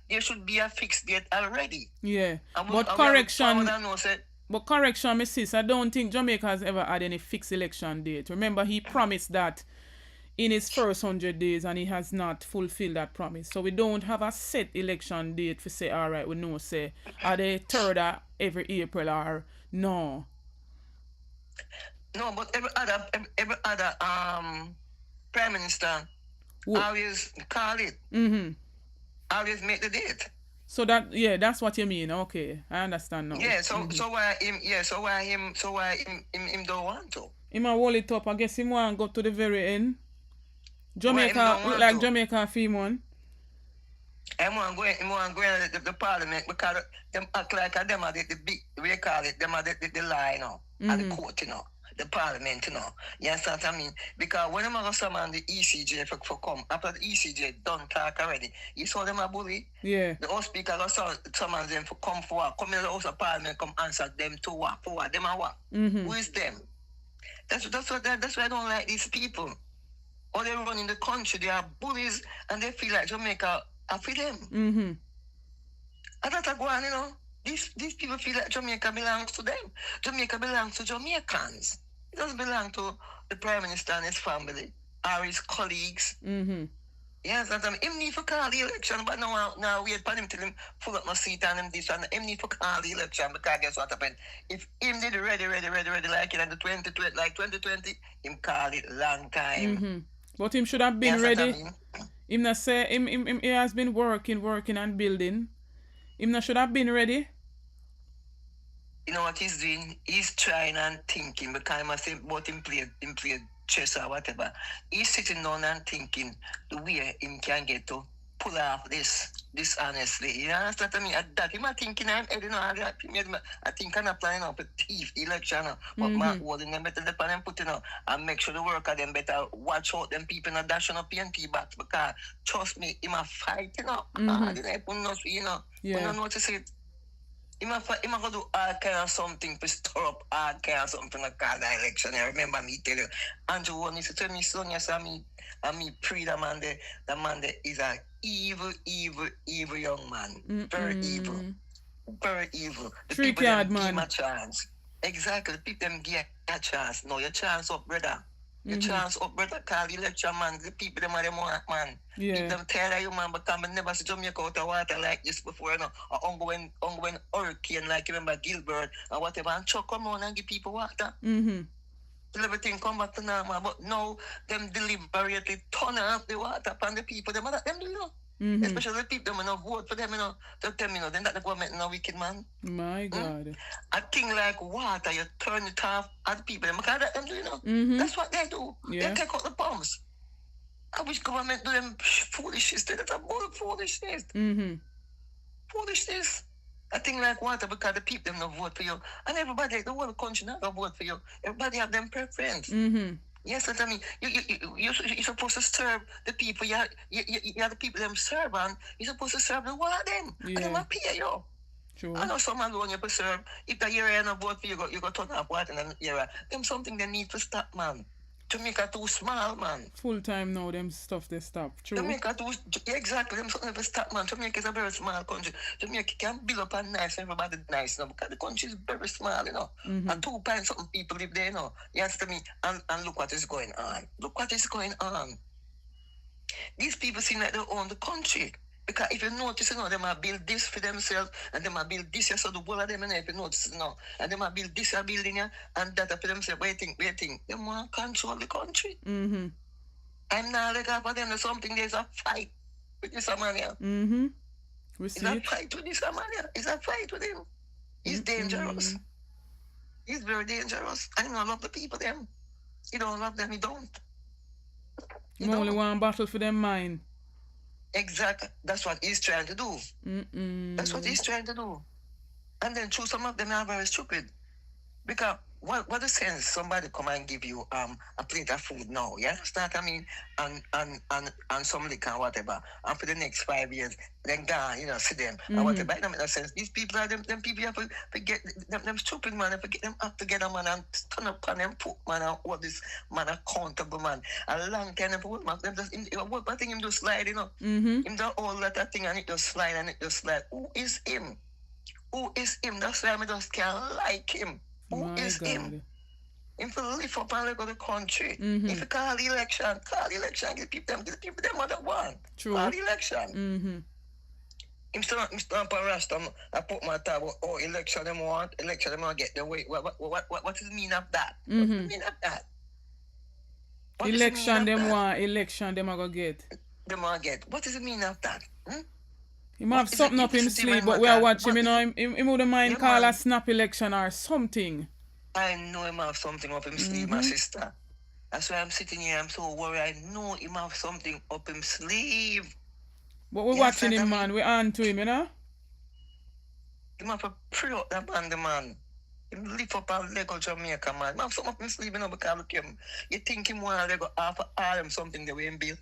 There should be a fixed date already. Yeah. But correction, Miss Sis, I don't think Jamaica has ever had any fixed election date. Remember, he promised that in his first 100 days and he has not fulfilled that promise. So we don't have a set election date for say, all right, we know, say, are they 3rd of every April or no? No, but every other prime minister always call it. Always make the date. So that, yeah, that's what you mean. Okay, I understand now. Yeah, so why him don't want to? Him a hold it up. I guess him want to go to the very end. Jamaica look like Jamaica theme one. I want to go in the parliament because them act like them are the big, we call it, them are the lie, you know, and the court, you know, the parliament, you know. You understand what I mean? Because when them are going to summon the ECJ for come, after the ECJ done talk already, you saw them a bully? Yeah. The House Speaker summon them for come forward, come in the House of Parliament, come answer them to what, for what, them are what? Who is them? That's why I don't like these people. Or they run in the country, they are bullies, and they feel like Jamaica after them. And that's a go on, you know. These people feel like Jamaica belongs to them. Jamaica belongs to Jamaicans. It doesn't belong to the Prime Minister and his family or his colleagues. Yes, and him need to call the election, but now wait for him till him pull up my seat and him this and him need to call the election because guess what happened? If him did ready like in the 2020, him call it long time. But him should have been ready. Him not say him he has been working and building. Him not should have been ready. You know what he's doing? He's trying and thinking because I must say about him played chess or whatever. He's sitting down and thinking the way him can get to pull off this honestly. You understand what I mean? At that him thinking I think I'm not planning up a thief election. But Mark Walling them better depend and put and make sure the worker them better watch out them people not dashing up PNP backs because trust me, him a fight, you know. You know what to say. Him a go do all kind of something to stir up all kind of something like the election. I remember me tell you, Andrew Holness to tell me son, yes, and me pray the man there is a evil young man. Very evil. The Tricky hard man. Give him a chance. Exactly. The people them give a chance. No, your chance up, brother. Your chance up, brother. Call the election man. The people them are them want, man. Yeah. If them tell you, man, because I never see Jamaica out of water like this before, you know. Or ongoing hurricane like you remember Gilbert or whatever, and Chuck come on and give people water. Till everything come back to normal. But now them deliberately turn off the water upon the people. Them are them do, you know. Especially the people them not vote for them, you know. Tell them, you know, then that the government no wicked man. My God. A thing like water, you turn it off at the people. Because them do, you know. That's what they do. They take out the pumps. I wish government do them foolishness. That's a bull foolishness. Foolishness. A thing like water because the people them not vote for you. And everybody, the whole country not going to vote for you. Everybody have them preference. Yes, what I mean, you're supposed to serve the people. You are the people them serve, and you're supposed to serve the one of them. And them will pay you. True. I know some alone you can serve. If the area not vote for you, you go turn off water in the area. Them something they need to stop, man. Jamaica too small, man. Full time now, them stuff they stop. True. Jamaica too, exactly, them something never stop, man. Jamaica is a very small country. Jamaica can build up and nice, everybody nice, you know, because the country is very small, you know. And 2 point something people live there, you know. You understand me? And look what is going on. Look what is going on. These people seem like they own the country. Because if you notice, you know, they might build this for themselves, and they might build this, so the whole of them, you know, if you notice, you know, and they might build this building, and that for themselves. What do you think? They want to control the country. I'm not like for them, there's something, there's a fight with this man here. It's a fight with this man here. It's a fight with him. He's dangerous. He's very dangerous. I don't love the people, them. You don't love them, you don't. You only one battle for them mind. Exactly. That's what he's trying to do. That's what he's trying to do. And then true, some of them are very stupid. Because what the sense somebody come and give you a plate of food now, you understand what I mean? And some liquor and whatever. And for the next 5 years, then gone, you know, see them and whatever. It don't make no sense. These people are them people have to forget them stupid man, they forget them up together, man, and turn up on them put man and all this man accountable man. A long time them put man, them just what thing him just slide, you know. Him do all that thing and it just slide and it just slide. Who is him? Who is him? That's why I just can't like him. Who is him? Him to lift up and look at the country. If you call the election, give people them what they want. True. Call the election. Him stamp and Rasta, I put my tab, election them want get the way. What is the meaning of that? What is the meaning of that? Election them want, election them are gonna get. Them want get. What is the meaning of that? He might have something up him sleeve, but we are watching him, you know, he wouldn't mind call a snap election or something. I know him have something up him sleeve, my sister. That's why I'm sitting here, I'm so worried. I know him have something up him sleeve. But we're watching him, man. We're on to him, you know? He have to pray up that man, the man. He lift up a Lego Jamaica, man. He have something up him sleeve, you know, because look him. You think him want to Lego half him something the way him build.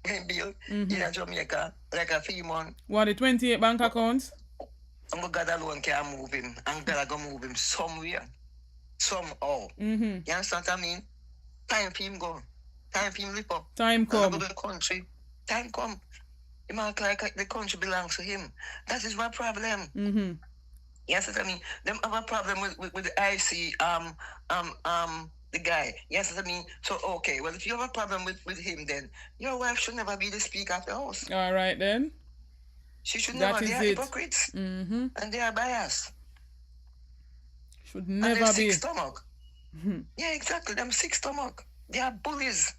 In Jamaica, like a few months. What, the 28 bank accounts? And God alone can move him. And God can move him somewhere. Somehow. You understand what I mean? Time for him go. Time for him lift up. Time come. Go to the country. Time come. He might like the country belongs to him. That is my problem. Yes, I mean, them have a problem with the IC, the guy. Yes, I mean, so okay, well, if you have a problem with him, then your wife should never be the speaker of the house. All right, then. She should never. They are hypocrites. And they are biased. Should never be. Sick stomach. Yeah, exactly. Them sick stomach. They are bullies.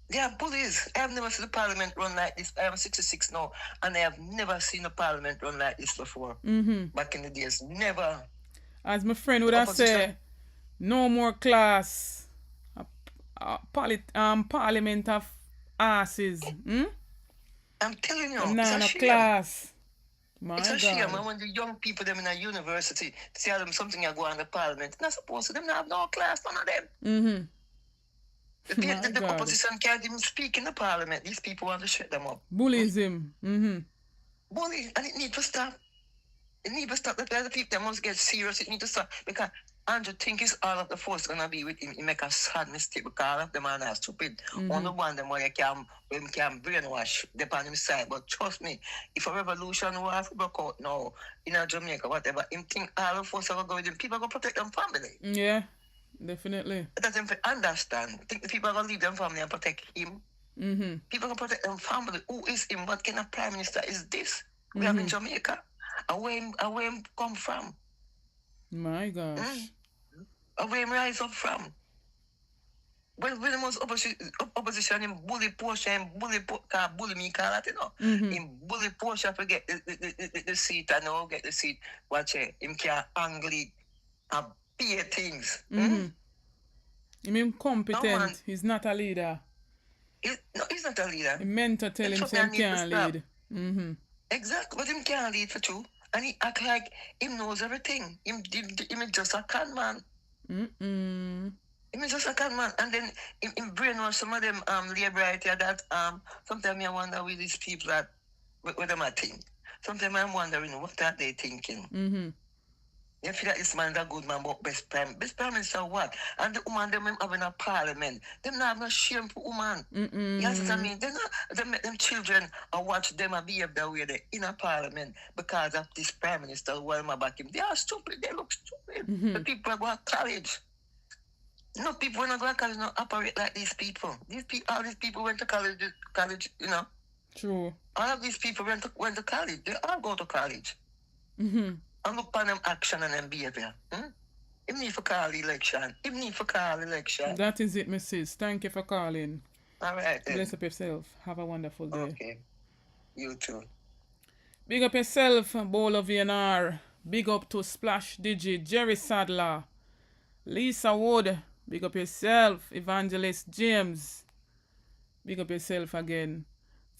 They are bullies. I have never seen a parliament run like this. I am 66 now, and I have never seen a parliament run like this before. Back in the days, never. As my friend would have said, no more class. Parliament of asses. I'm telling you, it's a class. It's a shame, man, when the young people them in a university tell them something I go on the parliament. Not supposed to them not have no class, none of them. The opposition can't even speak in the parliament. These people want to shut them up. Bullyism. Bully, and it needs to stop. It needs to stop. The people that must get serious. It needs to stop. Because Andrew think is all of the force gonna be with him. He make a sad mistake because all of them are stupid. Only one them where you can brainwash them on his side. But trust me, if a revolution was to break out now in Jamaica, whatever, him think all of us are gonna go with him. People are gonna protect them family. Yeah, definitely. It doesn't understand. I think the people are gonna leave them family and protect him. People are gonna protect them family. Who is him? What kind of prime minister is this? We have in Jamaica. And where him come from? My gosh. And where him rise up from? When the most opposition him bully Portia, him bully me, call that, you know. Him bully Portia to get the seat and now get the seat. Watch it. Him can't angle and pay things. Him incompetent. He's not a leader. No, he's not a leader. He meant to tell him he can't lead. Exactly, but him can't lead for two. And he act like he knows everything. Him just a con man. Him just a con man. And then him brainwash some of them Labourites that sometimes I wonder with these people that what them I think. Sometimes I'm wondering what are they thinking. You feel like this man's a good man, but best prime minister what? And the woman them having a parliament. Them not have no shame for woman. You understand what I mean? They not them make them children and watch them and behave that way they in a parliament because of this prime minister who am back him. They are stupid, they look stupid. The people are going to college. No people are not going to college not operate like these people. All these people went to college, you know. True. All of these people went to college. They all go to college. And look upon them action and them behavior. Him need for call the election. That is it, Mrs. Thank you for calling. All right. Then. Bless up yourself. Have a wonderful day. Okay. You too. Big up yourself, Bowl of VNR. Big up to Splash Digi, Jerry Sadler, Lisa Wood. Big up yourself, Evangelist James. Big up yourself again.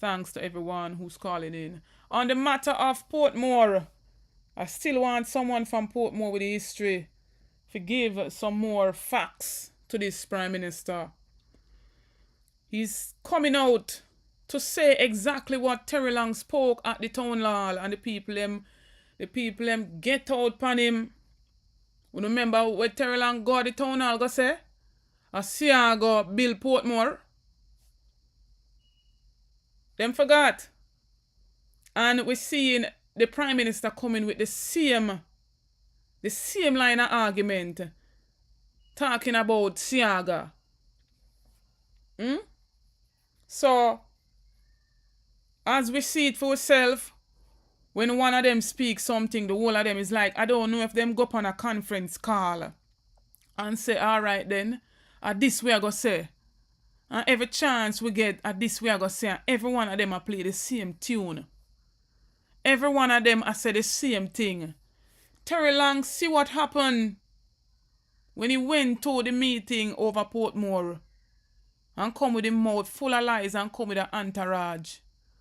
Thanks to everyone who's calling in. On the matter of Portmore, I still want someone from Portmore with the history to give some more facts to this Prime Minister. He's coming out to say exactly what Terry Long spoke at the town hall, and the people get out upon him. You remember what Terry Long go at the town hall go say? I see I go build Portmore. Them forgot. And we're seeing the Prime Minister coming with the same line of argument, talking about Siaga. So, as we see it for ourselves, when one of them speaks something, the whole of them is like, I don't know if them go up on a conference call and say, all right then, this way I go say. And every chance we get, this way I go say, and every one of them I play the same tune. Every one of them I say the same thing. Terry Long, see what happened when he went to the meeting over Portmore and come with his mouth full of lies and come with an entourage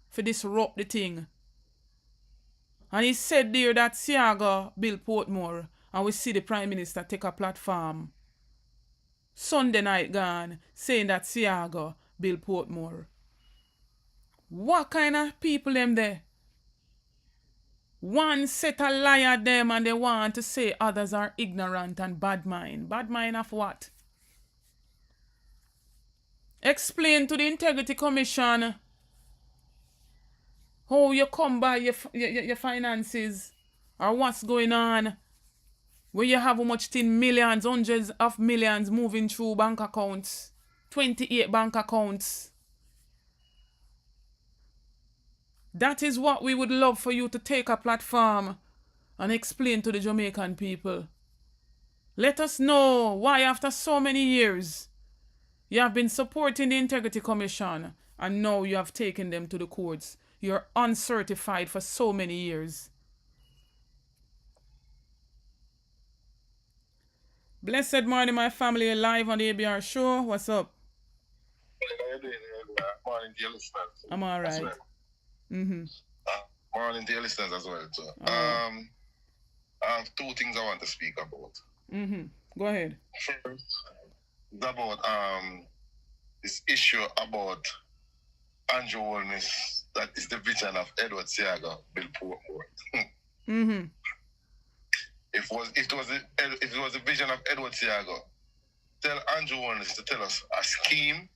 for disrupt the thing. And he said there that Siaga built Portmore, and we see the Prime Minister take a platform Sunday night gone saying that Siaga built Portmore. What kind of people them there? One set a liar them and they want to say others are ignorant and bad mind. Bad mind of what? Explain to the Integrity Commission how you come by your finances or what's going on. Where you have how much thin millions, hundreds of millions moving through bank accounts. 28 bank accounts. That is what we would love for you to take a platform and explain to the Jamaican people. Let us know why after so many years you have been supporting the Integrity Commission and now you have taken them to the courts. You're uncertified for so many years. Blessed morning, my family, live on the ABR show. What's up? How you doing? Morning to your listeners. I'm all right. Morning to your listeners as well, too. Right. I have two things I want to speak about. Go ahead. First, it's about this issue about Andrew Holness, that is the vision of Edward Siaga, Bill Portmore. If it was the vision of Edward Siaga, tell Andrew Holness to tell us a scheme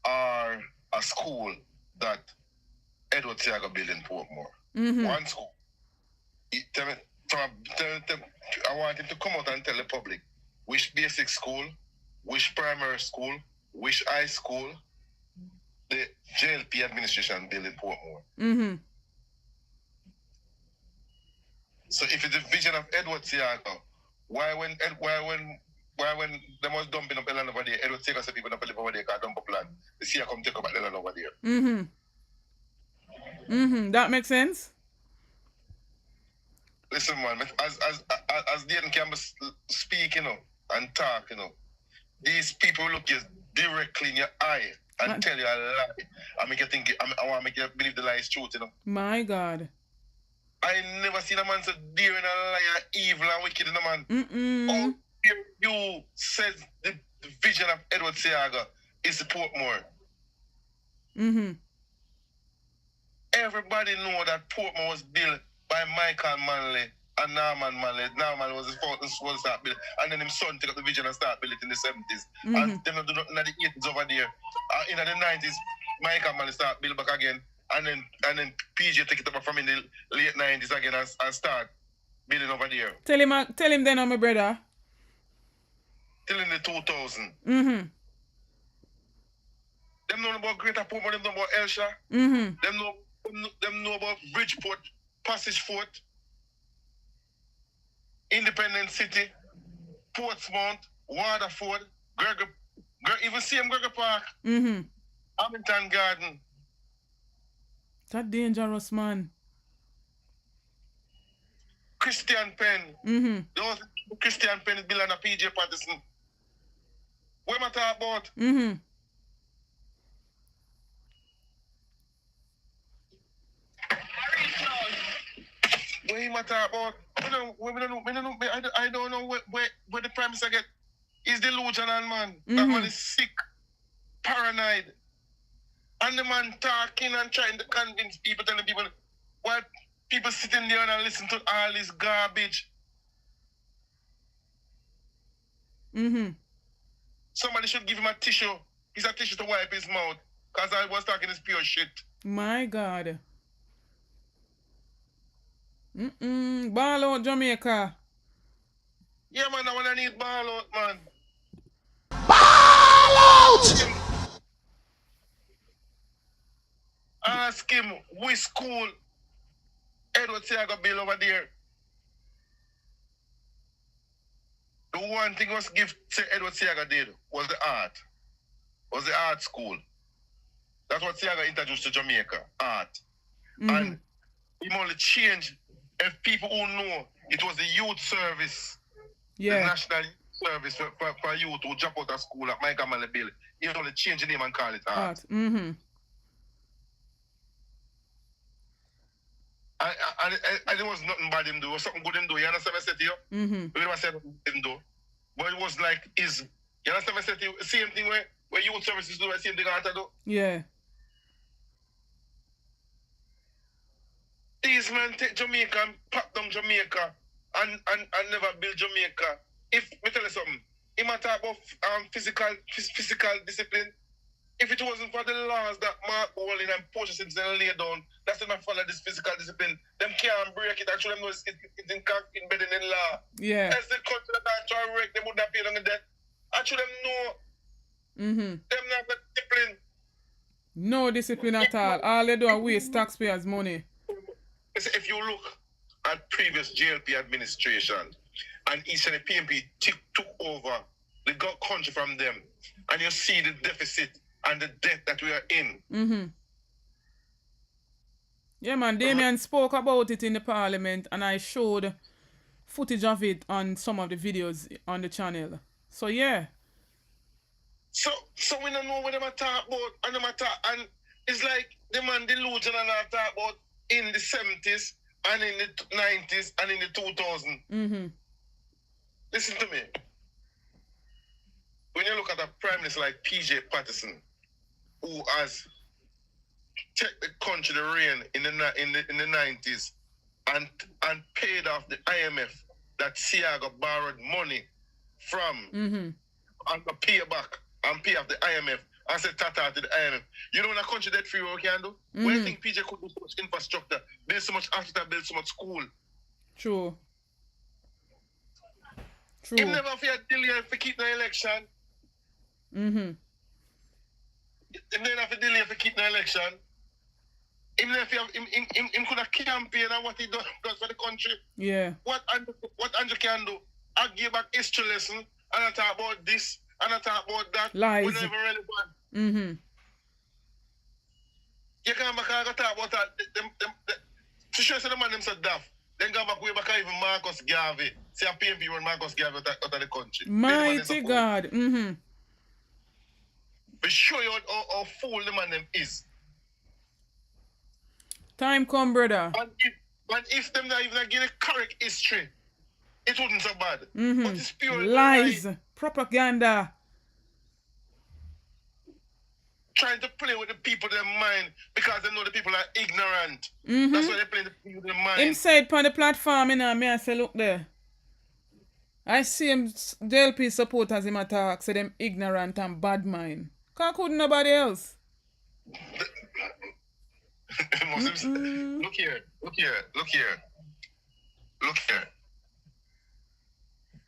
or a school that Edward Siaga built in Portmore. One school. I want him to come out and tell the public which basic school, which primary school, which high school the JLP administration built in Portmore. So if it's the vision of Edward Siaga, why when they was dumping up the land over there, Edward Siaga said people don't live over there because dump up land. The Siaga come take up the land over there. That makes sense. Listen, man, as Dean can speak, and talk, these people look you directly in your eye and tell you a lie. I want to make you believe the lie is truth, My God. I never seen a man so daring and a liar, evil and wicked, man. How you said the vision of Edward Siaga is the Portmore. Everybody know that Portmore was built by Michael Manley And Norman was the first start building. And then his son took up the vision and start building it in the 70s. And them not do nothing in the 80s over there. In the 90s, Mike and Mali start build back again. And then PJ take it up from in the late 90s again and start building over there. Tell him then, my brother. Till in the 2000. Mm-hmm. Them know about Greater Portmore, them know about Elsha. Mm-hmm. Them know about Bridgeport, Passage Fort, Independent City, Portsmouth, Waterford, even CM Gregor Park, Hamilton Garden. That dangerous, man. Christian Penn. Those Christian Penn is built on a PJ Patterson. What am I talking about? What am I talking about? I don't know where the Prime Minister get. He's delusional, man. That man is sick, paranoid. And the man talking and trying to convince people, telling people why people sitting there and listen to all this garbage. Somebody should give him a tissue. He's a tissue to wipe his mouth. Because I was talking this pure shit. My God. Ball out, Jamaica. Yeah, man, I want to need ball out, man. Ball out! Ask him which school Edward Siaga built over there. The one thing was give Edward Siaga did was the art. Was the art school. That's what Siaga introduced to Jamaica, art. And he only changed if people who know it was the youth service, the national service for youth who drop out of school at Mike Amale Bill. He only changed the name and call it art. And it was nothing bad him do. It was something good him do. You understand what I said to you? We never said him do. But it was like his. You understand what I said to you? Same thing where youth services do the same thing I have to do. Yeah. These men take Jamaica and pack down Jamaica and never build Jamaica. If me tell you something, he might talk about physical discipline. If it wasn't for the laws that Mark Walling and Portia Simpson lay down, that's not follow this physical discipline. Them can't break it. Actually, them know it's embedded in law. Yeah. That's the country that try to break. Them would not pay long in debt. Actually, them know. Them not got discipline. No discipline at all. All they do is waste taxpayers' money. If you look at previous JLP administration and each and the PMP took over the country from them, and you see the deficit and the debt that we are in. Yeah, man, Damien spoke about it in the parliament, and I showed footage of it on some of the videos on the channel. So yeah. So we don't know what they talk about, and it's like the man delusional and talk about in the 70s and in the 90s and in the 2000s. Listen to me. When you look at a prime minister like PJ Patterson, who has taken the country the reign in the 90s and paid off the IMF that Siaga borrowed money from and pay back and pay off the IMF and say tata to the IMF. You know when a country debt free what we can do? When you think PJ could do so much infrastructure, build so much hospital, build so much school? True. He never fear delay for keep the election. He never delay for keep the election. He could have campaigned on what he does for the country. Yeah. What Andrew can do? I give back history lesson and I talk about this and I talk about that. Lies. Whenever relevant. You can't back and talk about that. To show the man them so daft. Then go back way back even Marcus Garvey. See a PMP when Marcus Garvey out of the country. Mighty God. We show you how fool the man them is. Time come, brother. And if them not even get a correct history, it wouldn't so bad. But it's pure lies. Propaganda. trying to play with the people in their mind because they know the people are ignorant. Mm-hmm. That's why they play the people in their mind. Him said on the platform, you know, me I say, look there. I see him, JLP supporters him attack, say them ignorant and bad mind. Can't couldn't nobody else. Look here.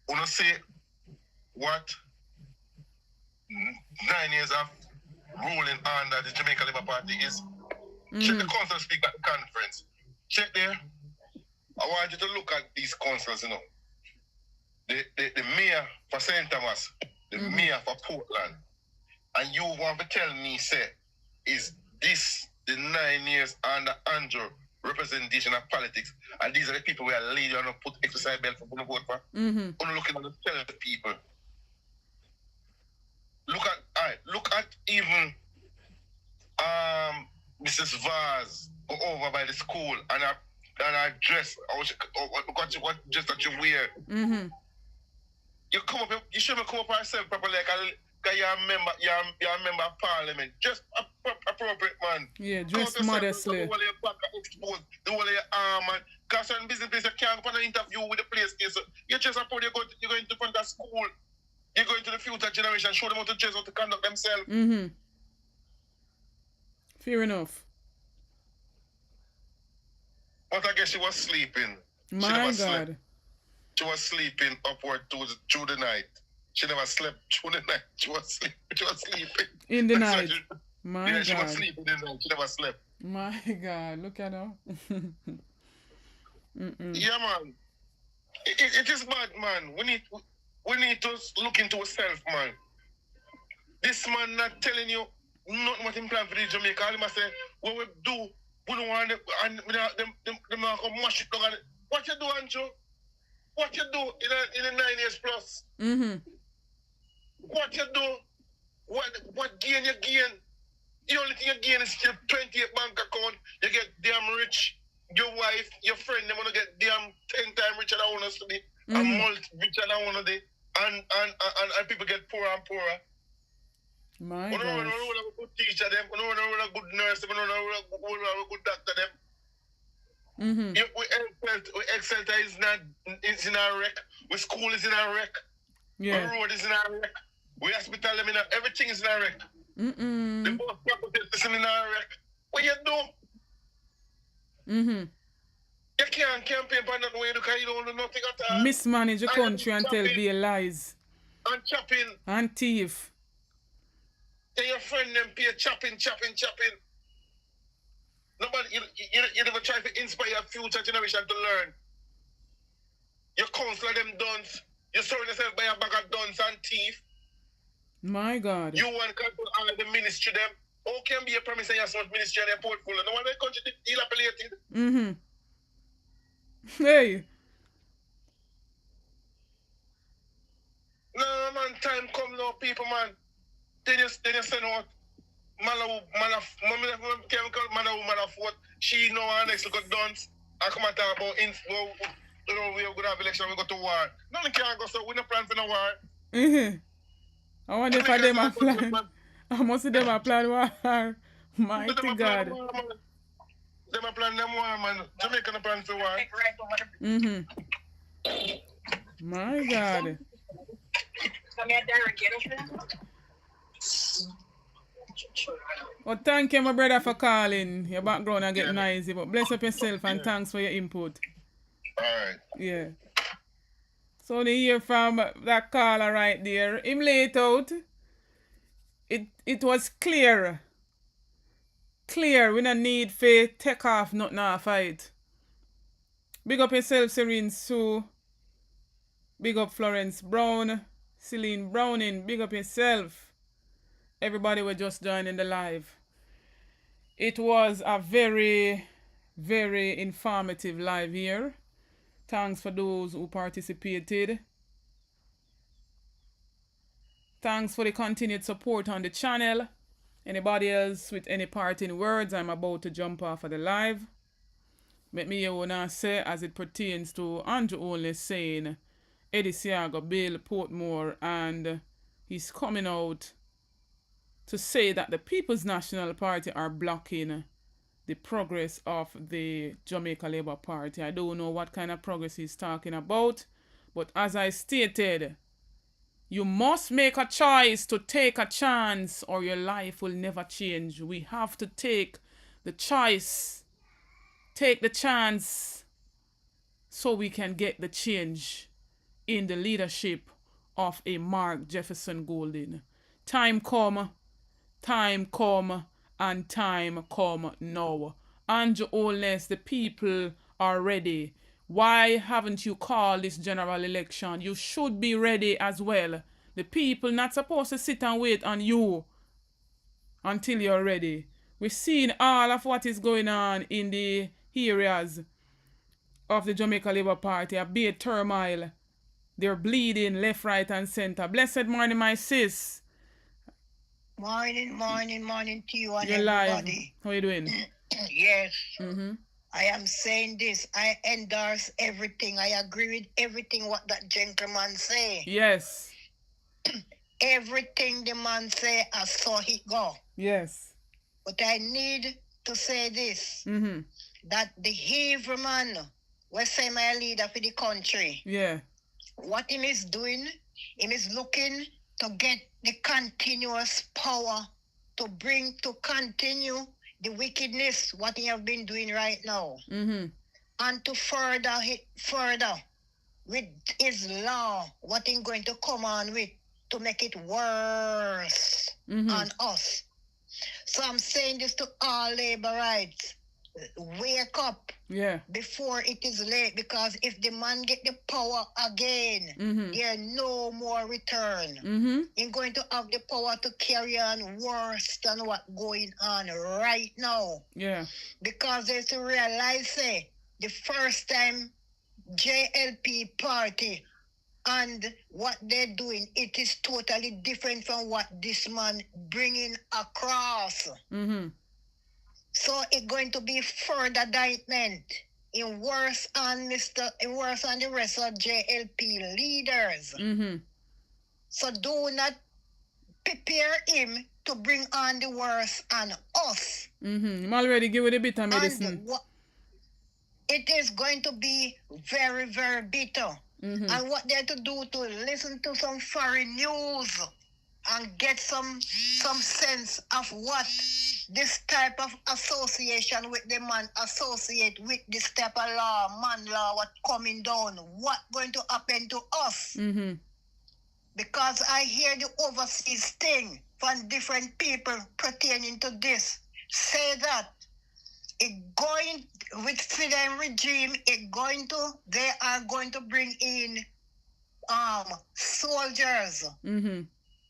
Wanna see what 9 years of ruling under the Jamaica Labour Party is? Check the council speak at the conference. Check there. I want you to look at these councils, you know. The mayor for St. Thomas, the mayor for Portland. And you want to tell me, say, is this the 9 years under Andrew representation of politics? And these are the people we are leading and put exercise belt for vote for? Only looking at the tell the people. Look at even Mrs. Vaz go over by the school and I dress what dress that you wear. You come up, you shouldn't come up yourself properly like you're a member of parliament. Just appropriate, man. Yeah, dress modestly. The whole of your back exposed, the whole of your arm, man. Because certain business place you can't go on an interview with the place. So you just support you're going to front of school. You're going to the future generation, show them how to dress, how to conduct themselves. Fair enough. But I guess she was sleeping. My God. She was sleeping upward through the night. She never slept through the night. She was sleeping. In the night. My God. She was sleeping in the night. She never slept. My God. Look at her. Yeah, man. It is bad, man. We need to look into ourselves, man. This man not telling you nothing what him plan for the Jamaica. He must say, what we do, we don't want them not come mash it down. What you do, Andrew? What you do in the 9 years plus? What you do? What gain you gain? The only thing you gain is your 28 bank account. You get damn rich. Your wife, your friend, they want to get damn 10 times richer than one us to be. And multi richer than one of them. And people get poorer and poorer. My God. We gosh. don't have a good teacher them. We don't have a good nurse. We don't have a good doctor them. We Excel is in a wreck. We school is in a wreck. Yeah. We road is in a wreck. We hospital them in a, everything is in a wreck. The bus property is in a wreck. What you do? You can't campaign for nothing when you because you don't know nothing at all. Mismanage the country and tell be lies. And chopping. And thief. Then your friend them pay chopping. Nobody, you never try to inspire your future generation to learn. You counsel them duns. You surround yourself by a bag of duns and thief. My God. You want to control all the ministry them. How can be a promise and you have so much ministry in your portfolio? No one in the country dilapidated. Hey. No, man, time come now, people, man. Then you send out Mother she know our next look at dance. I come and talk about we are going to have election, we go to war. Nothing can go, so we no plan for no war. I wonder if them a plan. I must see them a plan war. Mighty God. Them a plan them war, man. Jamaica no plan for war. My God. Well, thank you, my brother, for calling. Your background and get noisy, but bless up yourself and thanks for your input. Alright. Yeah. So they hear from that caller right there. Him laid out. It was clear. Clear. We don't need to take off nothing off fight. Big up yourself, Serene Sue. Big up Florence Brown. Celine Browning. Big up yourself. Everybody were just joining the live. It was a very, very informative live here. Thanks for those who participated. Thanks for the continued support on the channel. Anybody else with any parting words? I'm about to jump off of the live. Let me hear what I say as it pertains to Andrew Holness saying Eddie Siaga, Bill Portmore, and he's coming out to say that the People's National Party are blocking the progress of the Jamaica Labour Party. I don't know what kind of progress he's talking about, but as I stated, you must make a choice to take a chance or your life will never change. We have to take the choice, take the chance, so we can get the change in the leadership of a Mark Jefferson Golden. Time come, and time come now. And Holness, the people are ready. Why haven't you called this general election? You should be ready as well. The people not supposed to sit and wait on you until you're ready. We've seen all of what is going on in the areas of the Jamaica Labour Party. A big turmoil. They're bleeding left, right, and center. Blessed morning, my sis. Morning to you and You're live. everybody. How are you doing? Yes. I am saying this. I endorse everything. I agree with everything what that gentleman say. Yes. Everything the man say, I saw it go. Yes. But I need to say this. That the evil man was say my leader for the country. Yeah. What him is doing, him is looking to get the continuous power to continue the wickedness, what he have been doing right now. And to further with his law, what he's going to come on with to make it worse on us. So I'm saying this to all Labourites. Wake up before it is late, because if the man get the power again, there no more return. He's going to have the power to carry on worse than what going on right now. Yeah. Because they have to realize, say, the first time JLP party and what they're doing, it is totally different from what this man bringing across. So it's going to be further indictment in worse on the rest of JLP leaders. So do not prepare him to bring on the worst on us. I'm already giving a bit of medicine. It is going to be very, very bitter. And what they're to do to listen to some foreign news and get some sense of what this type of association with the man associate with this type of law, man law, what coming down, what going to happen to us. Because I hear the overseas thing from different people pertaining to this, say that it going with Fidel regime, they are going to bring in soldiers.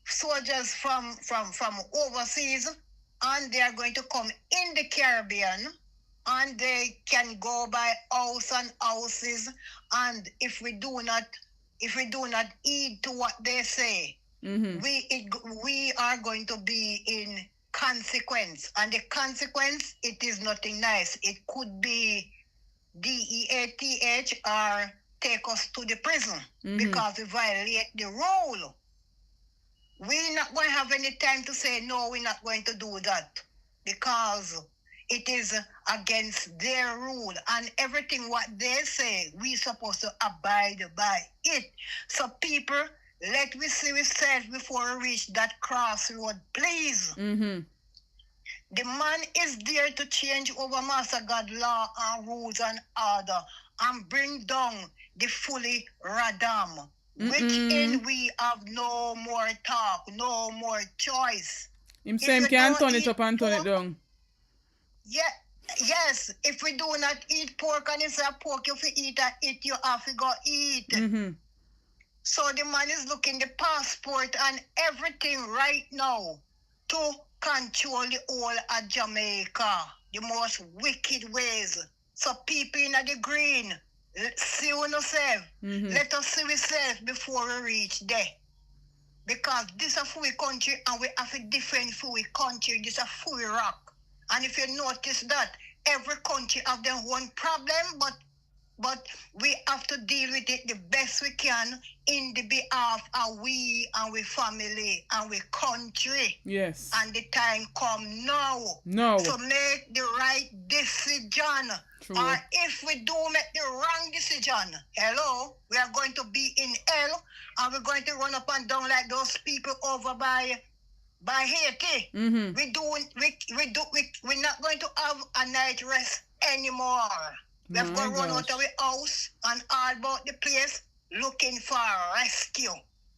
Soldiers from overseas, and they are going to come in the Caribbean, and they can go by house and houses, and if we do not heed to what they say, we are going to be in consequence, and the consequence, it is nothing nice. It could be DEATH or take us to the prison because we violate the rule. We're not going to have any time to say, no, we're not going to do that, because it is against their rule, and everything what they say, we're supposed to abide by it. So people, let me see ourselves before we reach that crossroad, please. The man is there to change over Master God law and rules and order and bring down the fully radam. Within we have no more talk, no more choice. Him say him can turn it up and turn it down. Yes, if we do not eat pork and it's a pork, if you eat it, you have to go eat. So the man is looking the passport and everything right now to control the whole of Jamaica, the most wicked ways. So people in the green, see yourself. Let us see ourselves before we reach there. Because this is a free country and we have a different free country. This is a free rock. And if you notice that, every country have their own problem, but But we have to deal with it the best we can in the behalf of we and we family and we country. Yes. And the time come now. No. To make the right decision. True. Or if we do make the wrong decision, hello, we are going to be in hell and we're going to run up and down like those people over by Haiti. Mm-hmm. We're not going to have a night rest anymore. We have to run out of the house and all about the place looking for rescue.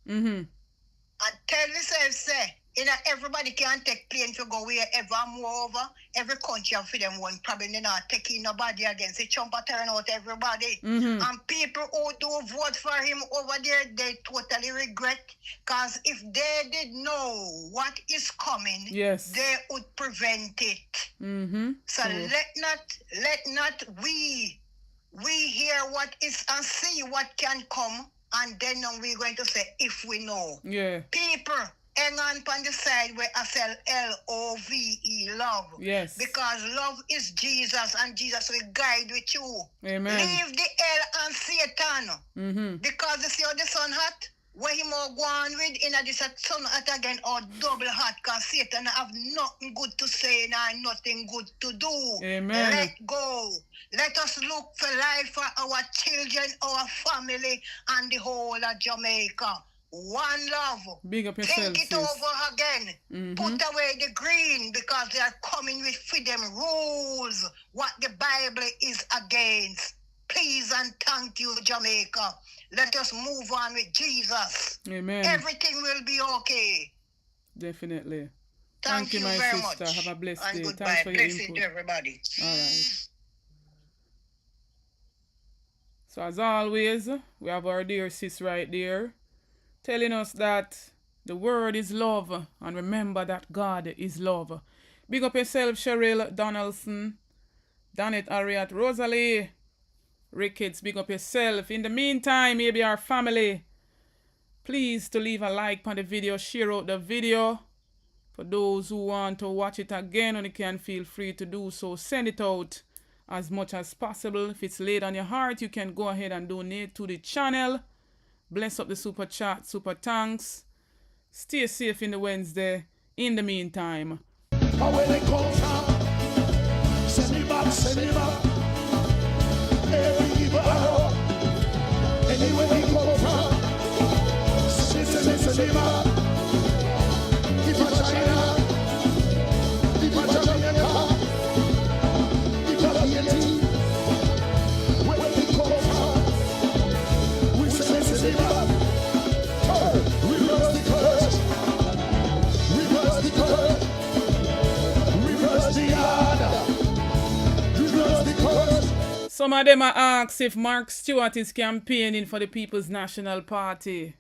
Mm-hmm. And tell yourself, say, everybody can take plane to go wherever. Moreover, every country for them one probably not taking nobody against it. Trump turn out everybody. Mm-hmm. And people who do vote for him over there, they totally regret. Because if they did know what is coming, yes, they would prevent it. Mm-hmm. So let not we hear what is and see what can come, and then we're going to say if we know. Yeah. People, hang on the side where I sell LOVE, love. Yes. Because love is Jesus and Jesus will guide with you. Amen. Leave the hell and Satan. Mm-hmm. Because you see how the sun hot? Where he more go on with in this sun hot again or double hot, because Satan have nothing good to say and nothing good to do. Amen. Let go. Let us look for life for our children, our family, and the whole of Jamaica. One love. Big up yourself, Think it over again. Mm-hmm. Put away the green because they are coming with freedom rules. What the Bible is against. Please and thank you, Jamaica. Let us move on with Jesus. Amen. Everything will be okay. Definitely. Thank you my very sister. much. Have a blessed and day. Goodbye. Thanks for your Blessing input. to everybody. All right. So as always, we have our dear sis right there telling us that the word is love, and remember that God is love. Big up yourself, Cheryl Donaldson, Danet Ariat, Rosalie, Ricketts, big up yourself. In the meantime, maybe our family, please to leave a like on the video, share out the video. For those who want to watch it again, and you can feel free to do so, send it out as much as possible. If it's laid on your heart, you can go ahead and donate to the channel. Bless up the super chat, super thanks. Stay safe in the Wednesday. In the meantime, where they come from, send me back, send me back. Every evil arrow, anywhere we come from, send me back. If I China, if I Jamaica, if I Haiti, where we come from, we send me back. Reverse the curse, reverse the curse. Some of them are asked if Mark Stewart is campaigning for the People's National Party.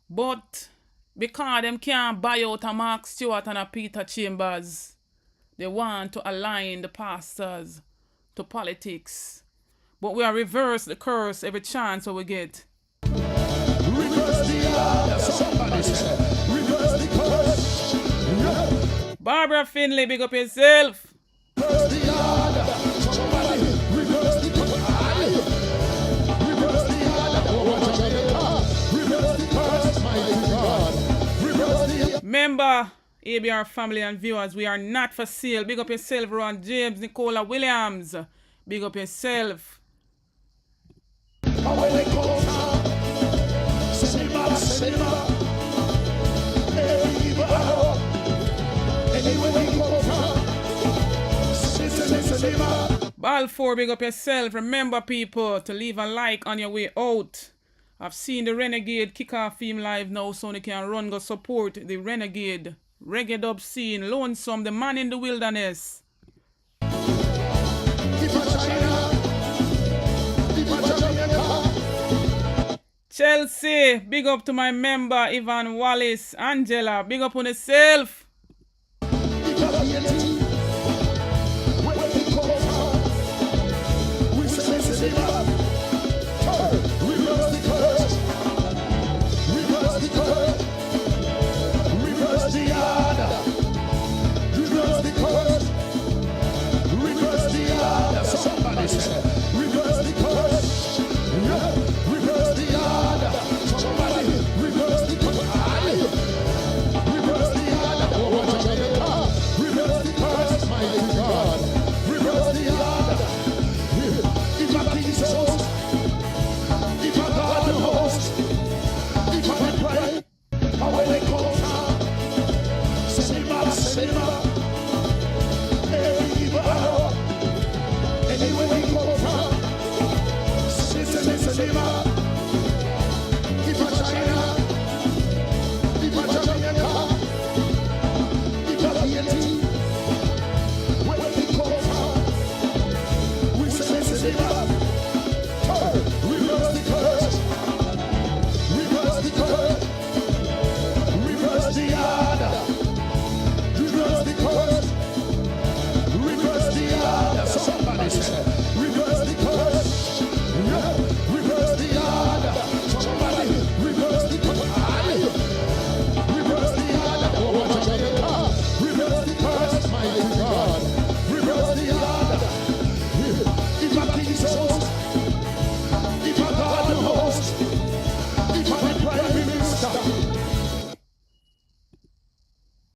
But because them can't buy out a Mark Stewart and a Peter Chambers, they want to align the pastors to politics. But we are reverse the curse every chance we get. Reverse the somebody said, reverse the curse. Yeah. Barbara Finley, big up yourself. Reverse the somebody reverse the curse. Reverse the reverse the curse, mighty God. Reverse the Member, ABR family and viewers, we are not for sale. Big up yourself, Ron James, Nicola Williams. Big up yourself. Where they come from, send me back, send me back. Every evil arrow, anywhere we come from, send me back. Balfour, big up yourself. Remember, people, to leave a like on your way out. I've seen the Renegade kick-off theme live now, so you can run go support the Renegade reggae dub scene. Lonesome, the man in the wilderness. Chelsea, big up to my member Ivan Wallace. Angela, big up on yourself. Where we come from, we say